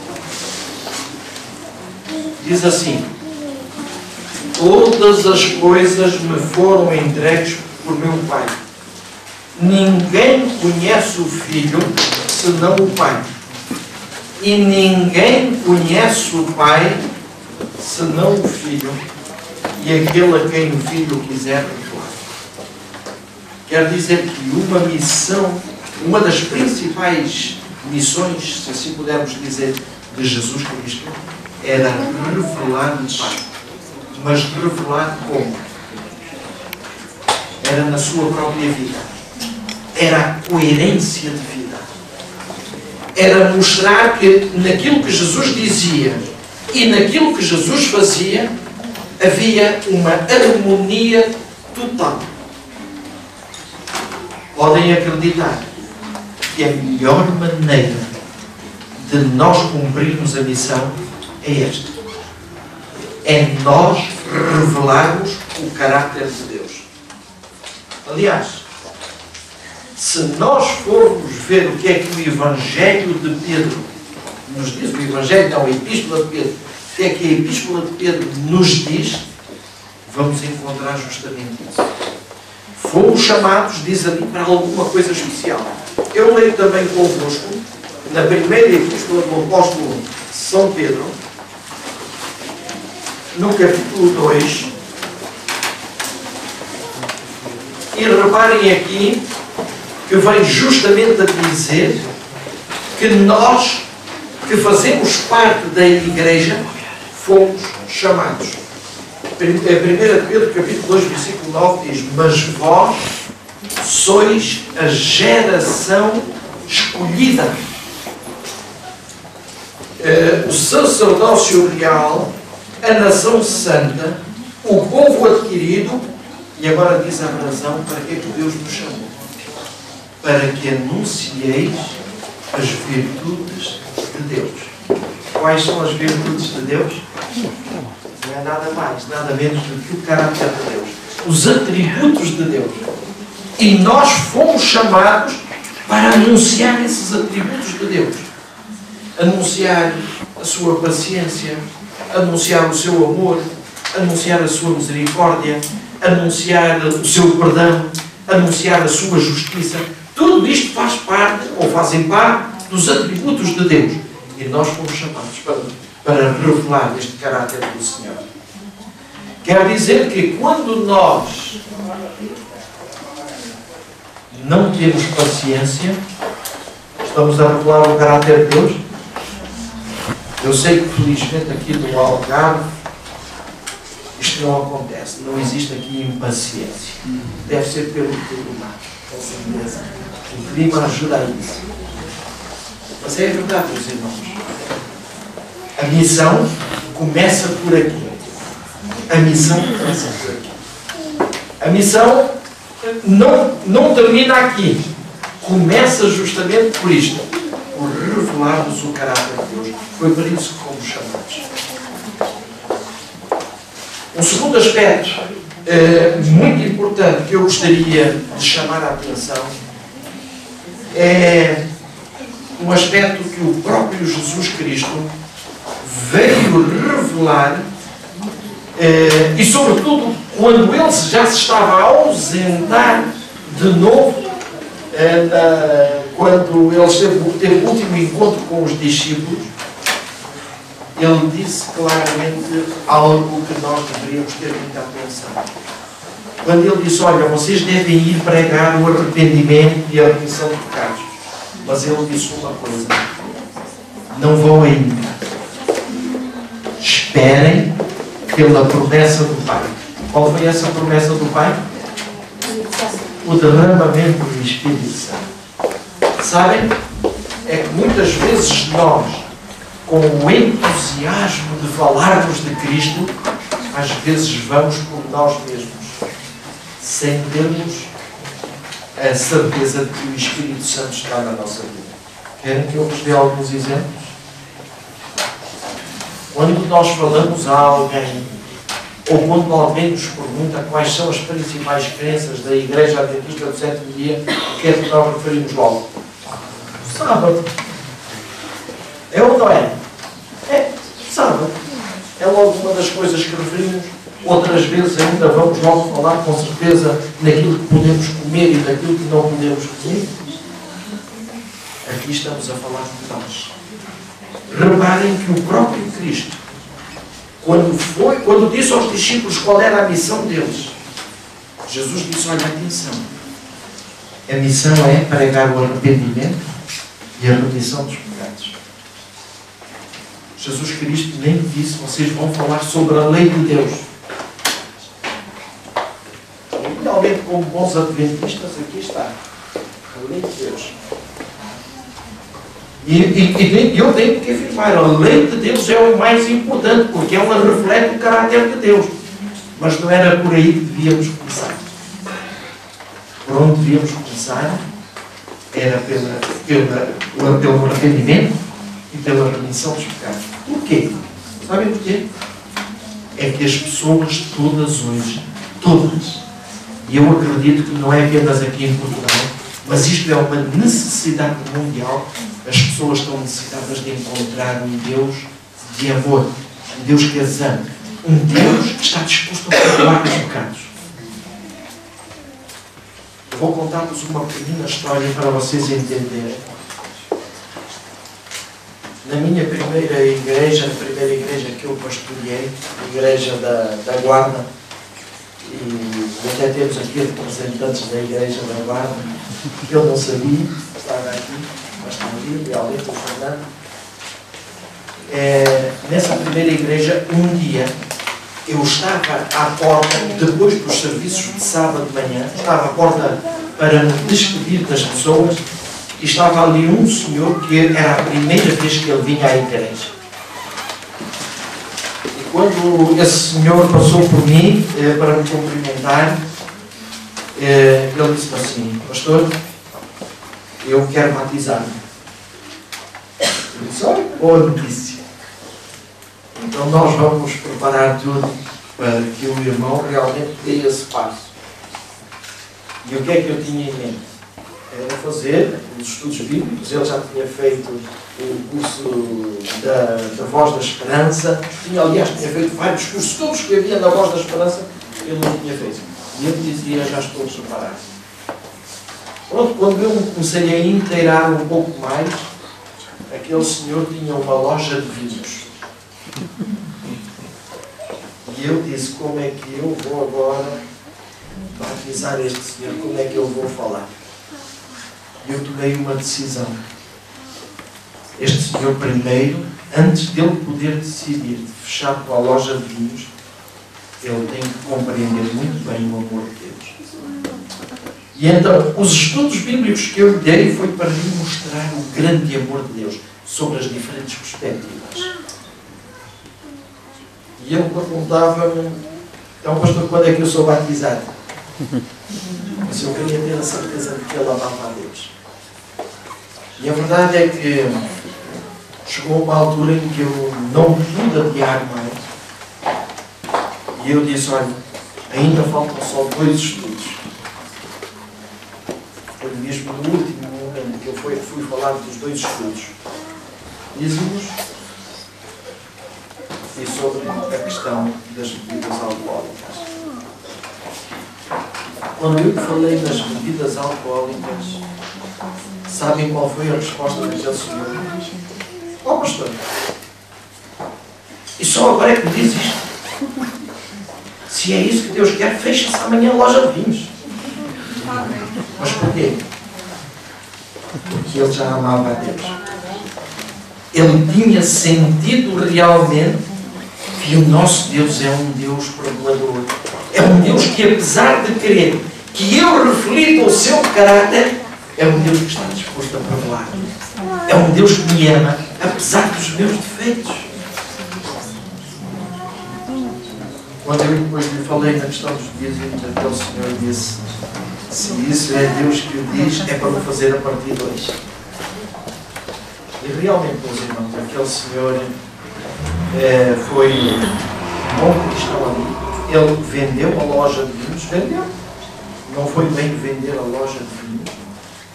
Diz assim: todas as coisas me foram entregues por meu Pai. Ninguém conhece o Filho senão o Pai. E ninguém conhece o Pai senão o Filho e aquele a quem o Filho quiser revelar. Quer dizer que uma missão, uma das principais missões, se assim pudermos dizer, de Jesus Cristo, era revelar o Pai. Mas revelar como? Era na sua própria vida. Era a coerência de vida. Era mostrar que naquilo que Jesus dizia e naquilo que Jesus fazia havia uma harmonia total. Podem acreditar que a melhor maneira de nós cumprirmos a missão é esta. É nós revelarmos o caráter de Deus. Aliás, se nós formos ver o que é que o Evangelho de Pedro nos diz, o Evangelho não, a Epístola de Pedro, o que é que a Epístola de Pedro nos diz, vamos encontrar justamente isso. Fomos chamados, diz ali, para alguma coisa especial. Eu leio também convosco, na primeira Epístola do Apóstolo São Pedro, no capítulo 2, e reparem aqui que vem justamente a dizer que nós, que fazemos parte da Igreja, fomos chamados. 1 Pedro capítulo 2, versículo 9 diz: mas vós sois a geração escolhida, o sacerdócio real, a nação santa, o povo adquirido, e agora diz a razão para que Deus nos chamou: para que anuncieis as virtudes de Deus. Quais são as virtudes de Deus? Não é nada mais, nada menos do que o caráter de Deus, os atributos de Deus. E nós fomos chamados para anunciar esses atributos de Deus. Anunciar a sua paciência, anunciar o seu amor, anunciar a sua misericórdia, anunciar o seu perdão, anunciar a sua justiça. Tudo isto faz parte, ou fazem parte, dos atributos de Deus. E nós fomos chamados para revelar este caráter do Senhor. Quer dizer que quando nós não temos paciência, estamos a revelar o caráter de Deus. Eu sei que felizmente aqui no Algarve isto não acontece, não existe aqui impaciência. Deve ser pelo clima, com certeza. O clima ajuda a isso. Mas é verdade, meus irmãos. A missão começa por aqui. A missão começa por aqui. A missão não termina aqui. Começa justamente por isto. Por revelarmos o caráter de Deus. Foi por isso que fomos chamados. Um segundo aspecto muito importante que eu gostaria de chamar a atenção é um aspecto que o próprio Jesus Cristo veio revelar, e sobretudo quando ele já se estava a ausentar de novo, quando ele teve o último encontro com os discípulos, ele disse claramente algo que nós deveríamos ter muita atenção. Quando ele disse, olha, vocês devem ir pregar o arrependimento e a remissão de pecados. Mas ele disse uma coisa: não vão ainda. Esperem pela promessa do Pai. Qual foi essa promessa do Pai? O derramamento do Espírito Santo. Sabem? É que muitas vezes nós, com o entusiasmo de falarmos de Cristo, às vezes vamos por nós mesmos, sem termos a certeza de que o Espírito Santo está na nossa vida. Querem que eu vos dê alguns exemplos? Quando nós falamos a alguém, ou quando alguém nos pergunta quais são as principais crenças da Igreja Adventista do Sétimo Dia, o que é que nós referimos logo? Sábado. É ou não é? É, sábado. É logo uma das coisas que referimos. Outras vezes ainda vamos logo falar com certeza naquilo que podemos comer e daquilo que não podemos comer. Aqui estamos a falar de nós. Reparem que o próprio Cristo, quando disse aos discípulos qual era a missão deles, Jesus disse, olha, atenção, a missão é pregar o arrependimento e a remissão dos pecados. Jesus Cristo nem disse, vocês vão falar sobre a lei de Deus. E finalmente, como bons adventistas, aqui está a lei de Deus. E eu tenho que afirmar, a lei de Deus é o mais importante, porque ela reflete o caráter de Deus. Mas não era por aí que devíamos começar. Por onde devíamos começar era pelo arrependimento e pela remissão dos pecados. Porquê? Sabem porquê? É que as pessoas todas hoje, todas, e eu acredito que não é apenas aqui em Portugal, mas isto é uma necessidade mundial. As pessoas estão necessitadas de encontrar um Deus de amor, um Deus que as ama, um Deus que está disposto a perdoar os pecados. Eu vou contar-vos uma pequena história para vocês entenderem. Na minha primeira igreja, a primeira igreja que eu pastoreei, a igreja da Guarda, e até temos aqui representantes da igreja da Guarda, que eu não sabia, estava aqui, mas está ali, realmente, o Fernando. Nessa primeira igreja, um dia, eu estava à porta, depois dos serviços de sábado de manhã, estava à porta para me despedir das pessoas, e estava ali um senhor que era a primeira vez que ele vinha à igreja. E quando esse senhor passou por mim para me cumprimentar, ele disse assim, pastor, eu quero batizar-me. Eu disse, olha, boa notícia. Então nós vamos preparar tudo para que o irmão realmente dê esse passo. E o que é que eu tinha em mente? Era fazer os estudos bíblicos. Ele já tinha feito o curso da Voz da Esperança. Aliás, tinha feito vários cursos, todos que havia na Voz da Esperança, ele não tinha feito. E ele dizia, já estou preparado. Pronto, quando eu me comecei a inteirar um pouco mais, aquele senhor tinha uma loja de vinhos. E eu disse, como é que eu vou agora batizar este senhor? Como é que eu vou falar? E eu tomei uma decisão. Este senhor primeiro, antes dele poder decidir de fechar com a loja de vinhos, ele tem que compreender muito bem o amor de Deus. E então, os estudos bíblicos que eu lhe dei foi para lhe mostrar o grande amor de Deus sobre as diferentes perspectivas. E ele perguntava-me, então pastor, quando é que eu sou batizado? Mas eu queria ter a certeza de que ele amava a Deus. E a verdade é que chegou uma altura em que eu não pude adiar mais. E eu disse, olha, ainda faltam só 2 estudos. Foi mesmo no último momento que eu fui falar falar dos dois estudos, dízimos e sobre a questão das bebidas alcoólicas. Quando eu falei das bebidas alcoólicas, sabem qual foi a resposta daquele senhor? Ó pastor, e só agora é que me diz isto? Se é isso que Deus quer, fecha-se amanhã a loja de vinhos. Mas porquê? Porque ele já amava a Deus. Ele tinha sentido realmente que o nosso Deus é um Deus perdoador. É um Deus que, apesar de querer que eu reflita o seu caráter, é um Deus que está disposto a perdoar. É um Deus que me ama, apesar dos meus defeitos. Quando eu depois lhe falei na questão dos dízimos, aquele senhor disse: se isso é Deus que o diz, é para o fazer a partir de hoje. E realmente, meus irmãos, aquele senhor foi um bom cristão ali. Ele vendeu a loja de vinhos, vendeu. Não foi bem vender a loja de vinhos.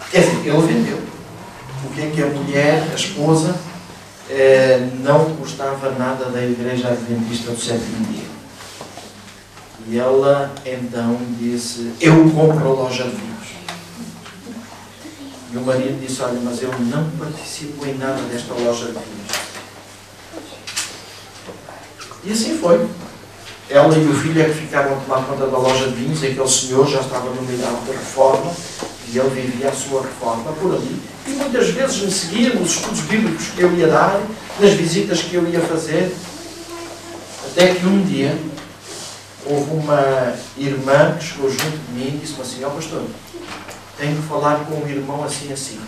Quer dizer, ele vendeu. O que é que a mulher, a esposa, não gostava nada da Igreja Adventista do Sétimo Dia. E ela então disse: eu compro a loja de vinhos. E o marido disse: olha, mas eu não participo em nada desta loja de vinhos. E assim foi. Ela e o filho é que ficaram a tomar conta da loja de vinhos. Aquele senhor já estava no meio da reforma e ele vivia a sua reforma por ali. E muitas vezes me seguia nos estudos bíblicos que eu ia dar, nas visitas que eu ia fazer, até que um dia houve uma irmã que chegou junto de mim e disse-me assim: ó pastor, tenho que falar com um irmão assim assim,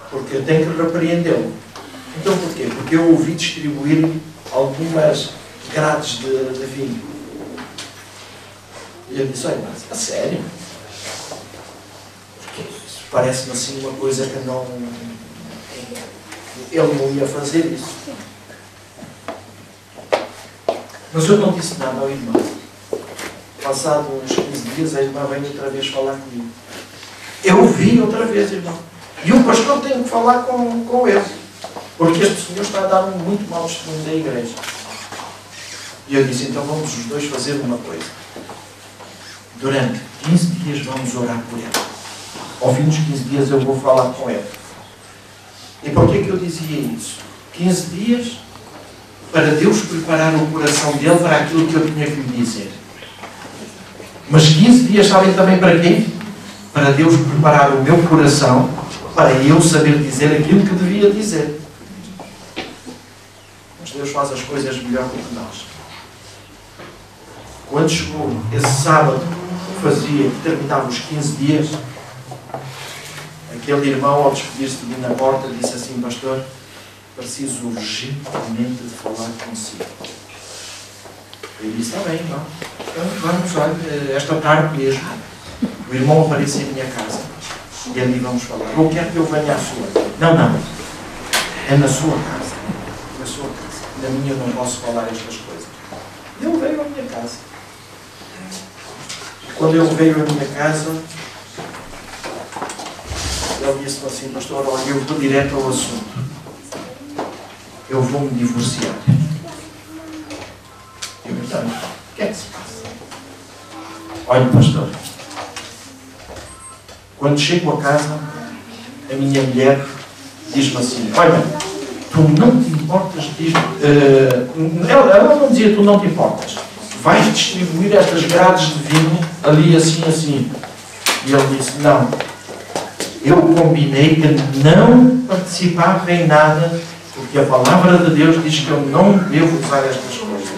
porque eu tenho que repreendê-lo. Então porquê? Porque eu ouvi distribuir algumas grades de vinho. E eu disse: olha, mas a sério? Porque isso parece-me assim uma coisa que não... ele não ia fazer isso. Mas eu não disse nada ao irmão. Passado uns 15 dias, a irmã veio outra vez falar comigo. Eu vi outra vez, irmão. E o pastor tem que falar com ele. Porque este senhor está a dar um muito mau testemunho da igreja. E eu disse: então vamos os dois fazer uma coisa. Durante 15 dias vamos orar por ele. Ao fim dos 15 dias eu vou falar com ele. E porquê que eu dizia isso? 15 dias para Deus preparar o coração dele para aquilo que eu tinha que lhe dizer. Mas 15 dias sabem também para quê? Para Deus preparar o meu coração para eu saber dizer aquilo que devia dizer. Mas Deus faz as coisas melhor do que nós. Quando chegou esse sábado que terminava os 15 dias, aquele irmão, ao despedir-se de mim na porta, disse assim: pastor, preciso urgentemente de falar consigo. Eu disse: está bem, irmão. Então vamos, olha, esta tarde mesmo, o irmão aparece em minha casa e ali vamos falar. Ou quer que eu venha à sua? Não, não. É na sua casa. Na sua casa. Na minha eu não posso falar estas coisas. E ele veio à minha casa. Quando ele veio à minha casa, ele disse assim: pastor, olha, eu vou direto ao assunto. Eu vou me divorciar. Eu então, o que é que se passa? Olha, pastor, quando chego a casa, a minha mulher diz-me assim: olha, tu não te importas disto. Ela não dizia: tu não te importas. Vais distribuir estas grades de vinho ali assim, assim. E ele disse: não. Eu combinei que não participava em nada, porque a palavra de Deus diz que eu não devo usar estas coisas.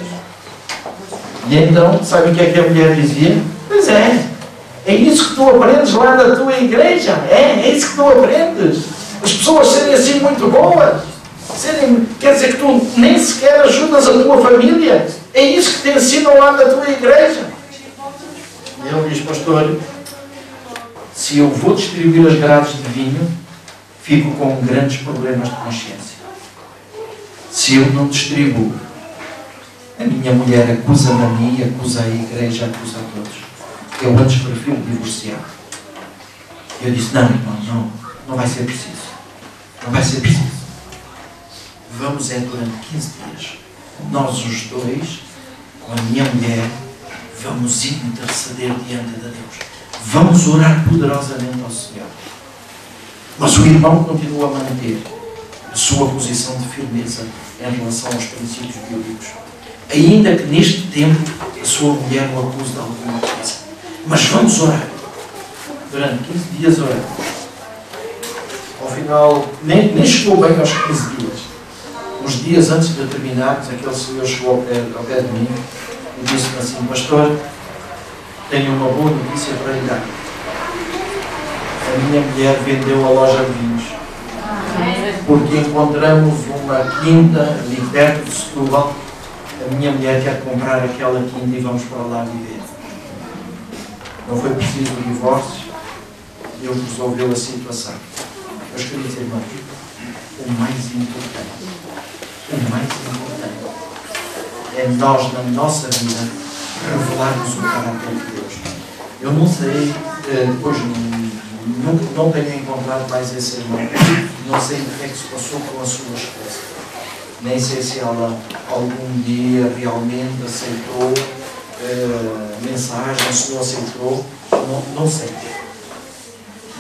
E então, sabe o que é que a mulher dizia? Pois é isso que tu aprendes lá na tua igreja. É isso que tu aprendes. As pessoas serem assim muito boas. Quer dizer que tu nem sequer ajudas a tua família. É isso que te ensinam lá na tua igreja. E ele diz: pastor, se eu vou distribuir as grades de vinho, fico com grandes problemas de consciência. Se eu não distribuo, a minha mulher acusa-me a mim, acusa a igreja, acusa a todos. Eu antes prefiro divorciar. Eu disse: não, irmão, não. Não vai ser preciso. Não vai ser preciso. Vamos durante 15 dias. Nós os dois, com a minha mulher, vamos interceder diante de Deus. Vamos orar poderosamente ao Senhor. Mas o irmão continua a manter a sua posição de firmeza em relação aos princípios bíblicos. Ainda que neste tempo a sua mulher o acuse de alguma coisa. Mas vamos orar. Durante 15 dias oramos. Ao final, nem chegou bem aos 15 dias. Uns dias antes de terminarmos, aquele senhor chegou ao pé de mim e disse-me assim: pastor, tenho uma boa notícia para lhe dar. A minha mulher vendeu a loja de vinhos. Porque encontramos uma quinta ali perto de Setúbal. A minha mulher quer comprar aquela quinta e vamos para lá viver. Não foi preciso o divórcio. Deus resolveu a situação. Meus queridos irmãos, o mais importante é nós, na nossa vida, revelarmos o caráter de Deus. Eu não sei, depois não tenho encontrado mais esse irmão. Não sei o que é que se passou com a sua esposa. Nem sei se ela algum dia realmente aceitou a mensagem, se não aceitou. Não sei.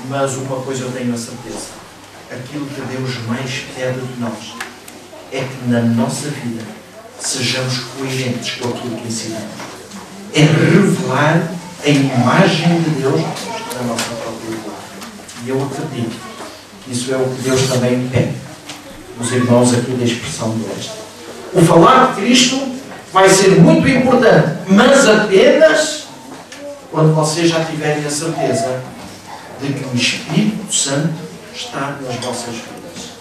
Mas uma coisa eu tenho a certeza. Aquilo que Deus mais pede de nós é que na nossa vida sejamos coerentes com aquilo que ensinamos. É revelar a imagem de Deus na nossa própria vida. E eu acredito que isso é o que Deus também pede nos irmãos aqui da expressão do Oeste. O falar de Cristo vai ser muito importante, mas apenas quando vocês já tiverem a certeza de que o Espírito Santo está nas vossas vidas.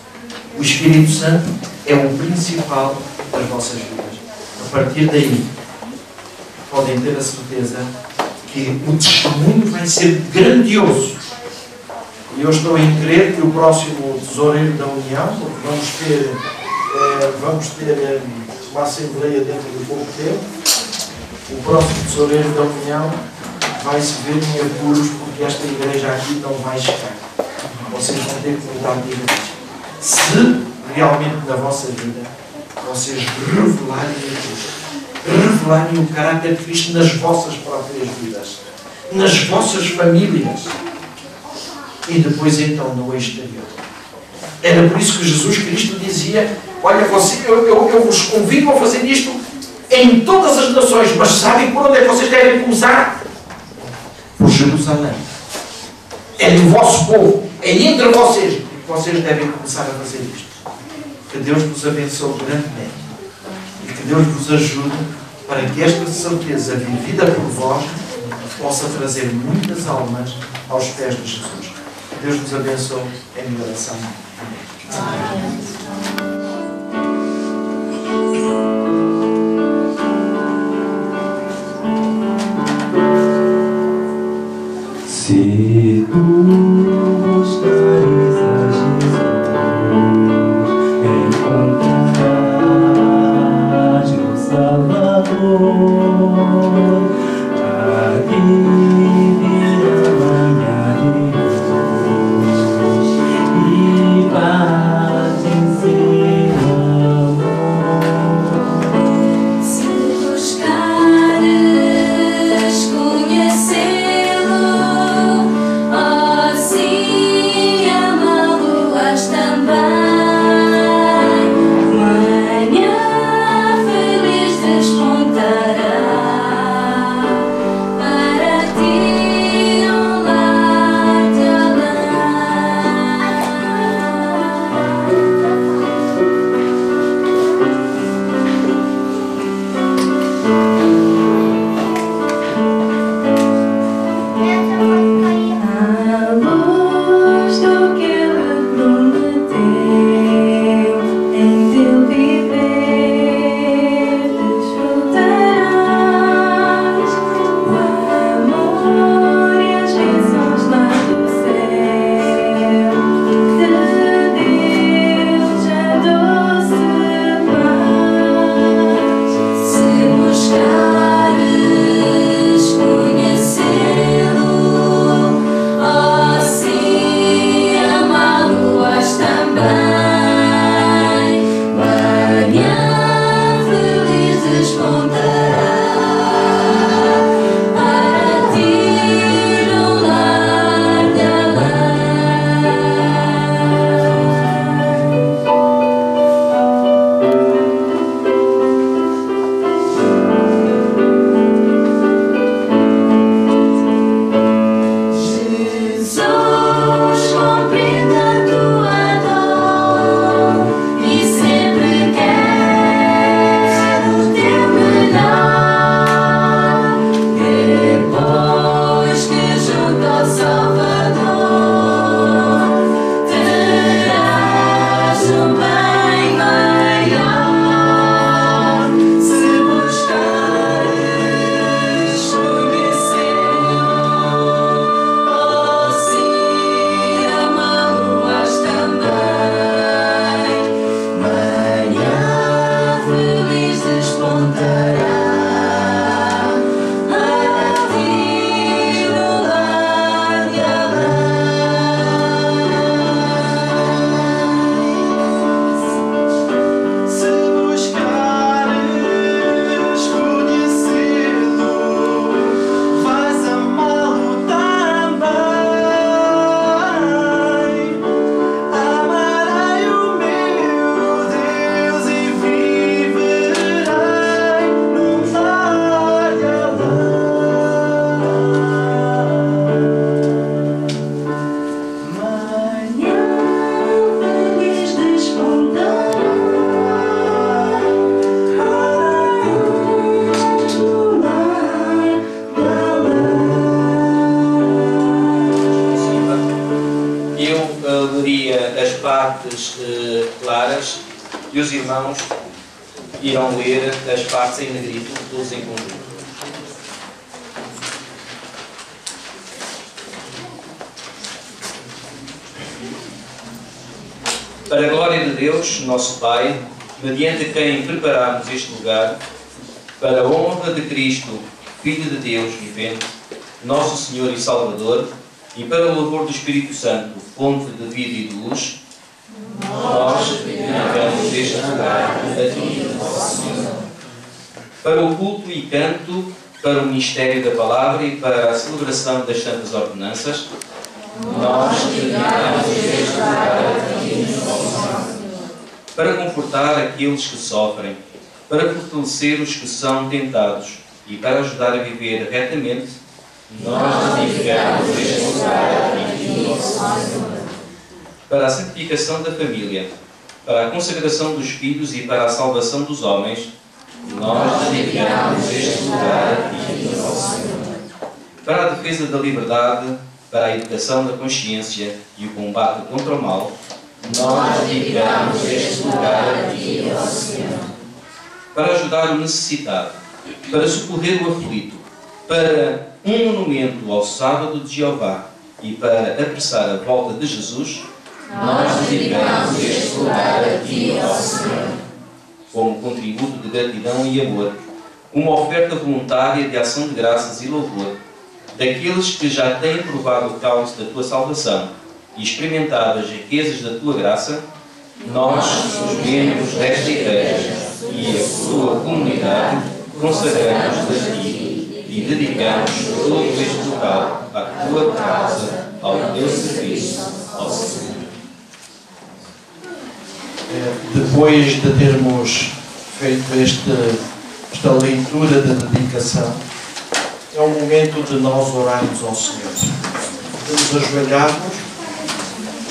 O Espírito Santo é o principal das vossas vidas. A partir daí, podem ter a certeza que o testemunho vai ser grandioso. E eu estou em crer que o próximo tesoureiro da União, porque vamos ter uma assembleia dentro de pouco tempo, o próximo tesoureiro da União vai se ver em apuros, porque esta igreja aqui não vai chegar. Vocês vão ter que mudar de igreja. Se realmente na vossa vida vocês revelarem a Deus, revelarem o caráter de Cristo nas vossas próprias vidas, nas vossas famílias e depois então no exterior. Era por isso que Jesus Cristo dizia: olha, eu vos convido a fazer isto em todas as nações, mas sabem por onde é que vocês devem começar? Por Jerusalém. É do vosso povo, é entre vocês que vocês devem começar a fazer isto. Que Deus vos abençoe grandemente e que Deus vos ajude para que esta certeza vivida por vós possa trazer muitas almas aos pés de Jesus. Que Deus vos abençoe em minha oração. Amém. Se tu gostares a Jesus, encontrarás no Salvador. Aqui virá manhã de luz e paz em seu amor. as partes claras e os irmãos irão ler as partes em negrito, todos em conjunto. Para a glória de Deus, nosso Pai, mediante quem preparamos este lugar, para a honra de Cristo, Filho de Deus vivente, nosso Senhor e Salvador, e para o louvor do Espírito Santo, fonte de vida e de luz, nós dedicamos este lugar a Ti, nosso Senhor. Para o culto e canto, para o ministério da palavra e para a celebração das santas ordenanças, nós dedicamos este lugar a Ti, nosso Senhor. Para confortar aqueles que sofrem, para fortalecer os que são tentados e para ajudar a viver retamente, nós dedicamos este lugar a Ti, nosso Senhor. Para a santificação da família, para a consagração dos filhos e para a salvação dos homens, nós dedicamos este lugar a Ti, nosso Senhor. Para a defesa da liberdade, para a educação da consciência e o combate contra o mal, nós dedicamos este lugar a Ti, nosso Senhor. Para ajudar o necessitado, para socorrer o aflito, para um monumento ao sábado de Jeová e para apressar a volta de Jesus, nós dedicamos este lugar a Ti, nosso Senhor. Como contributo de gratidão e amor, uma oferta voluntária de ação de graças e louvor daqueles que já têm provado o cálice da Tua salvação e experimentado as riquezas da Tua graça, nós, os membros desta Igreja e a Sua comunidade, consagramos-nos a Ti e dedicamos todo este local à Tua causa, ao Teu serviço, ao Senhor. Depois de termos feito esta leitura da dedicação, é o momento de nós orarmos ao Senhor. De nos ajoelharmos,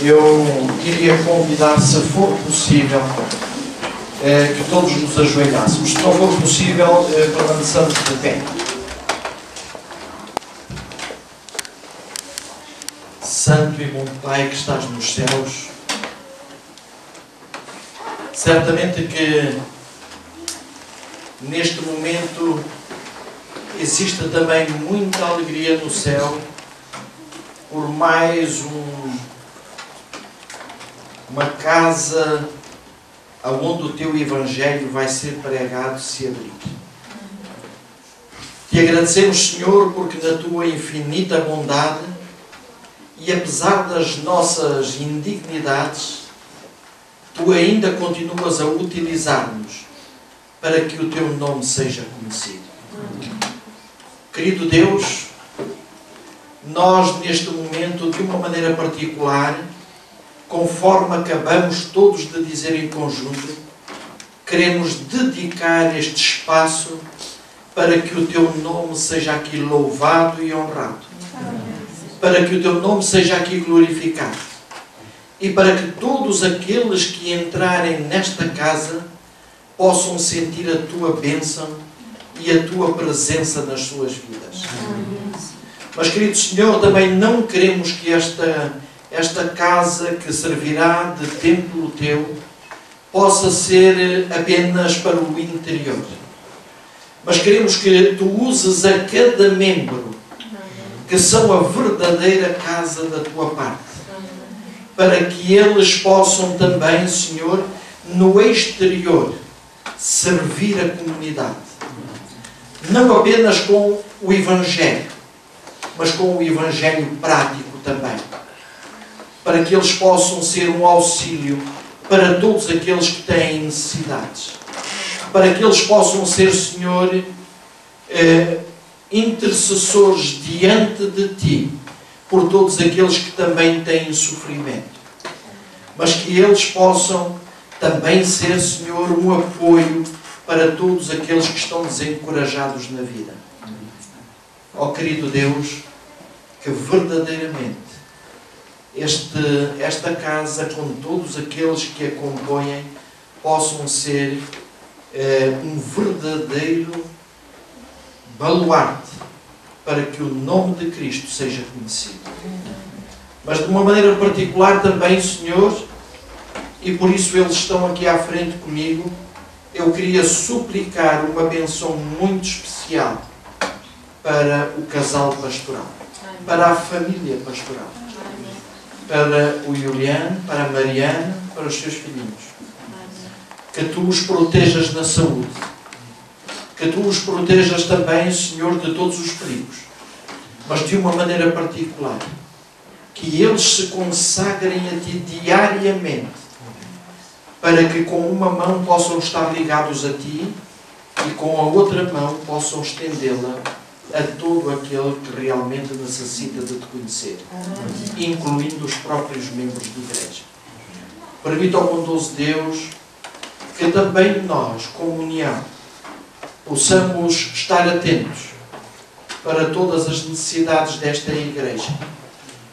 eu iria convidar, se for possível, que todos nos ajoelhássemos. Se não for possível, permaneçamos de pé. Santo e bom Pai que estás nos céus, certamente que neste momento existe também muita alegria no céu por mais uma casa onde o Teu Evangelho vai ser pregado, se abrir. Te agradecemos, Senhor, porque na Tua infinita bondade e apesar das nossas indignidades, Tu ainda continuas a utilizar-nos para que o Teu nome seja conhecido. Querido Deus, nós neste momento, de uma maneira particular, conforme acabamos todos de dizer em conjunto, queremos dedicar este espaço para que o Teu nome seja aqui louvado e honrado, para que o Teu nome seja aqui glorificado e para que todos aqueles que entrarem nesta casa possam sentir a Tua bênção e a Tua presença nas suas vidas. Mas, querido Senhor, também não queremos que esta casa que servirá de templo Teu possa ser apenas para o interior. Mas queremos que Tu uses a cada membro que são a verdadeira casa da Tua parte, para que eles possam também, Senhor, no exterior, servir a comunidade. Não apenas com o Evangelho, mas com o Evangelho prático também. Para que eles possam ser um auxílio para todos aqueles que têm necessidades. Para que eles possam ser, Senhor, intercessores diante de Ti, por todos aqueles que também têm sofrimento. Mas que eles possam também ser, Senhor, um apoio para todos aqueles que estão desencorajados na vida. Ó querido Deus, que verdadeiramente esta casa, com todos aqueles que a compõem, possam ser um verdadeiro baluarte para que o nome de Cristo seja conhecido. Mas de uma maneira particular também, Senhor, e por isso eles estão aqui à frente comigo. Eu queria suplicar uma benção muito especial para o casal pastoral, para a família pastoral, para o Juliano, para a Mariana, para os seus filhinhos. Que tu os protejas na saúde, que tu os protejas também, Senhor, de todos os perigos, mas de uma maneira particular, que eles se consagrem a Ti diariamente, para que com uma mão possam estar ligados a Ti e com a outra mão possam estendê-la a todo aquele que realmente necessita de Te conhecer, incluindo os próprios membros de igreja. Permita ao bondoso Deus que também nós, como união, possamos estar atentos para todas as necessidades desta igreja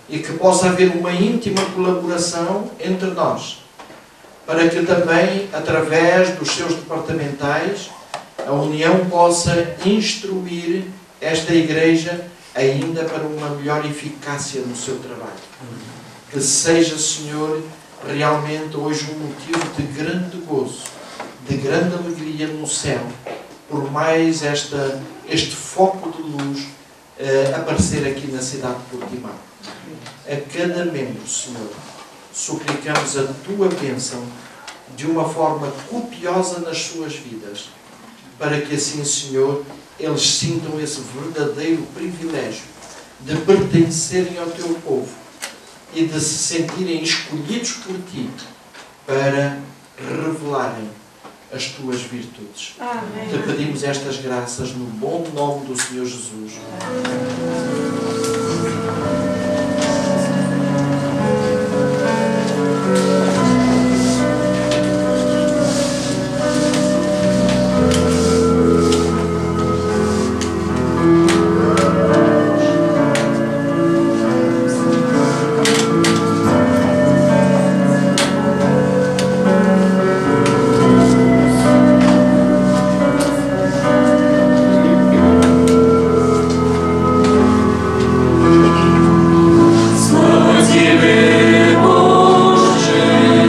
e que possa haver uma íntima colaboração entre nós, para que também, através dos seus departamentais, a União possa instruir esta igreja ainda para uma melhor eficácia no seu trabalho. Que seja, Senhor, realmente hoje um motivo de grande gozo, de grande alegria no céu, por mais este foco de luz aparecer aqui na cidade de Portimão. A cada membro, Senhor, suplicamos a Tua bênção de uma forma copiosa nas suas vidas, para que assim, Senhor, eles sintam esse verdadeiro privilégio de pertencerem ao Teu povo e de se sentirem escolhidos por Ti para revelarem as Tuas virtudes. Amém. Te pedimos estas graças no bom nome do Senhor Jesus. Spodziewajmy się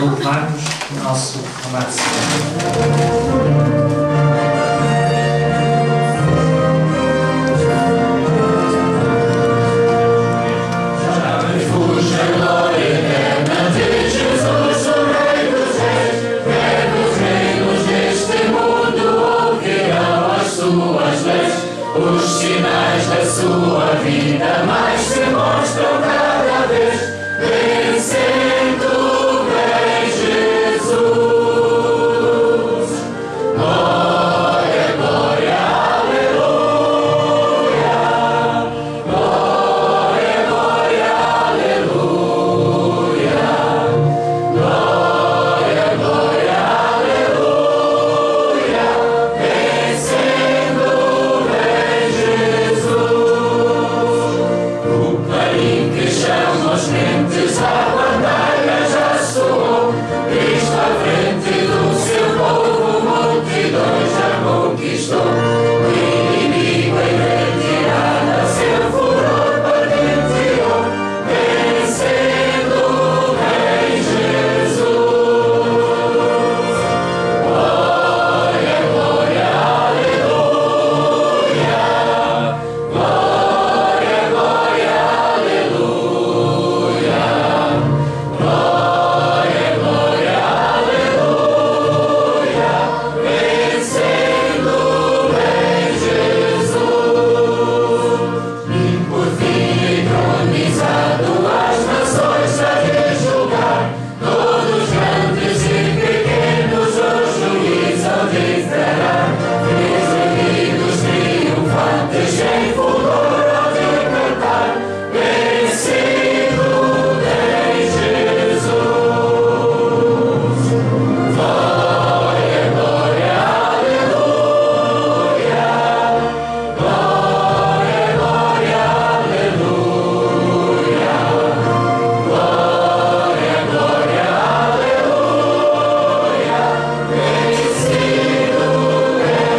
louvarmos o nosso amado Senhor. Os sinais da sua vida mais se mostram cada vez, vencendo vem Jesus. Glória, glória, aleluia. Glória, glória, aleluia. Glória, glória, aleluia. Vencendo que chama os mentes, a batalha já soou. Cristo à frente do seu povo, multidões já conquistou. O inimigo em retirada, seu furor patenteou, vencendo vem Jesus. Glória, glória, aleluia. Glória, glória, aleluia. Glória, glória, aleluia. Vencendo vem Jesus. E por fim entronizado as nações a julgar, todos grandes e pequenos o juiz ao declarar. E os inimigos triunfantes em fulgor ao decretar, vencido vem Jesus. Glória, glória, aleluia. Glória, glória, aleluia. Glória, glória, aleluia. Vencido vem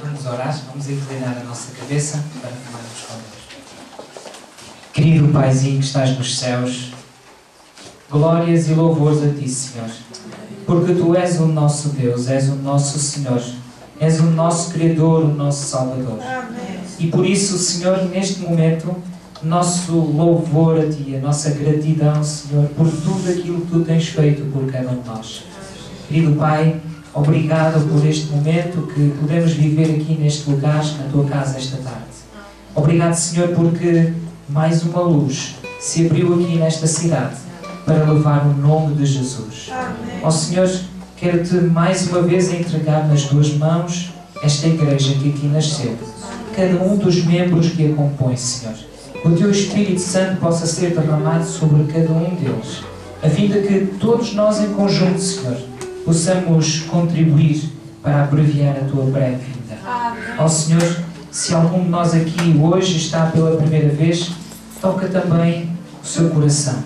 Vamos orar, vamos inclinar a nossa cabeça para falarmos com Deus. Querido Paizinho que estás nos céus, glórias e louvores a Ti, Senhor, porque Tu és o nosso Deus, és o nosso Senhor, és o nosso Criador, o nosso Salvador. E por isso, Senhor, neste momento, nosso louvor a Ti, a nossa gratidão, Senhor, por tudo aquilo que Tu tens feito por cada um de nós. Querido Pai, obrigado por este momento que podemos viver aqui neste lugar, na Tua casa esta tarde. Obrigado, Senhor, porque mais uma luz se abriu aqui nesta cidade para levar o nome de Jesus. Ó Senhor, quero-Te mais uma vez entregar nas Tuas mãos esta igreja que aqui nasceu. Cada um dos membros que a compõe, Senhor. O Teu Espírito Santo possa ser derramado sobre cada um deles, a fim de que todos nós em conjunto, Senhor, possamos contribuir para abreviar a Tua breve vinda. Ó Senhor, se algum de nós aqui hoje está pela primeira vez, toca também o seu coração,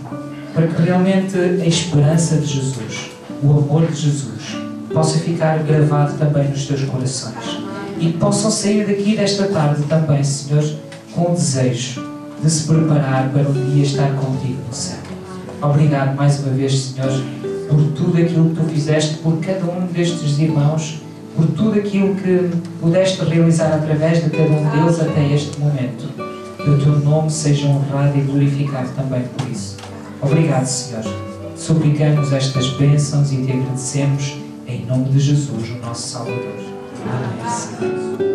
para que realmente a esperança de Jesus, o amor de Jesus, possa ficar gravado também nos teus corações. E que possam sair daqui desta tarde também, Senhor, com o desejo de se preparar para um dia estar contigo no céu. Obrigado mais uma vez, Senhor, por tudo aquilo que Tu fizeste por cada um destes irmãos, por tudo aquilo que pudeste realizar através de cada um deles até este momento. Que o Teu nome seja honrado e glorificado também por isso. Obrigado, Senhor. Suplicamos estas bênçãos e Te agradecemos em nome de Jesus, o nosso Salvador. Amém, Senhor.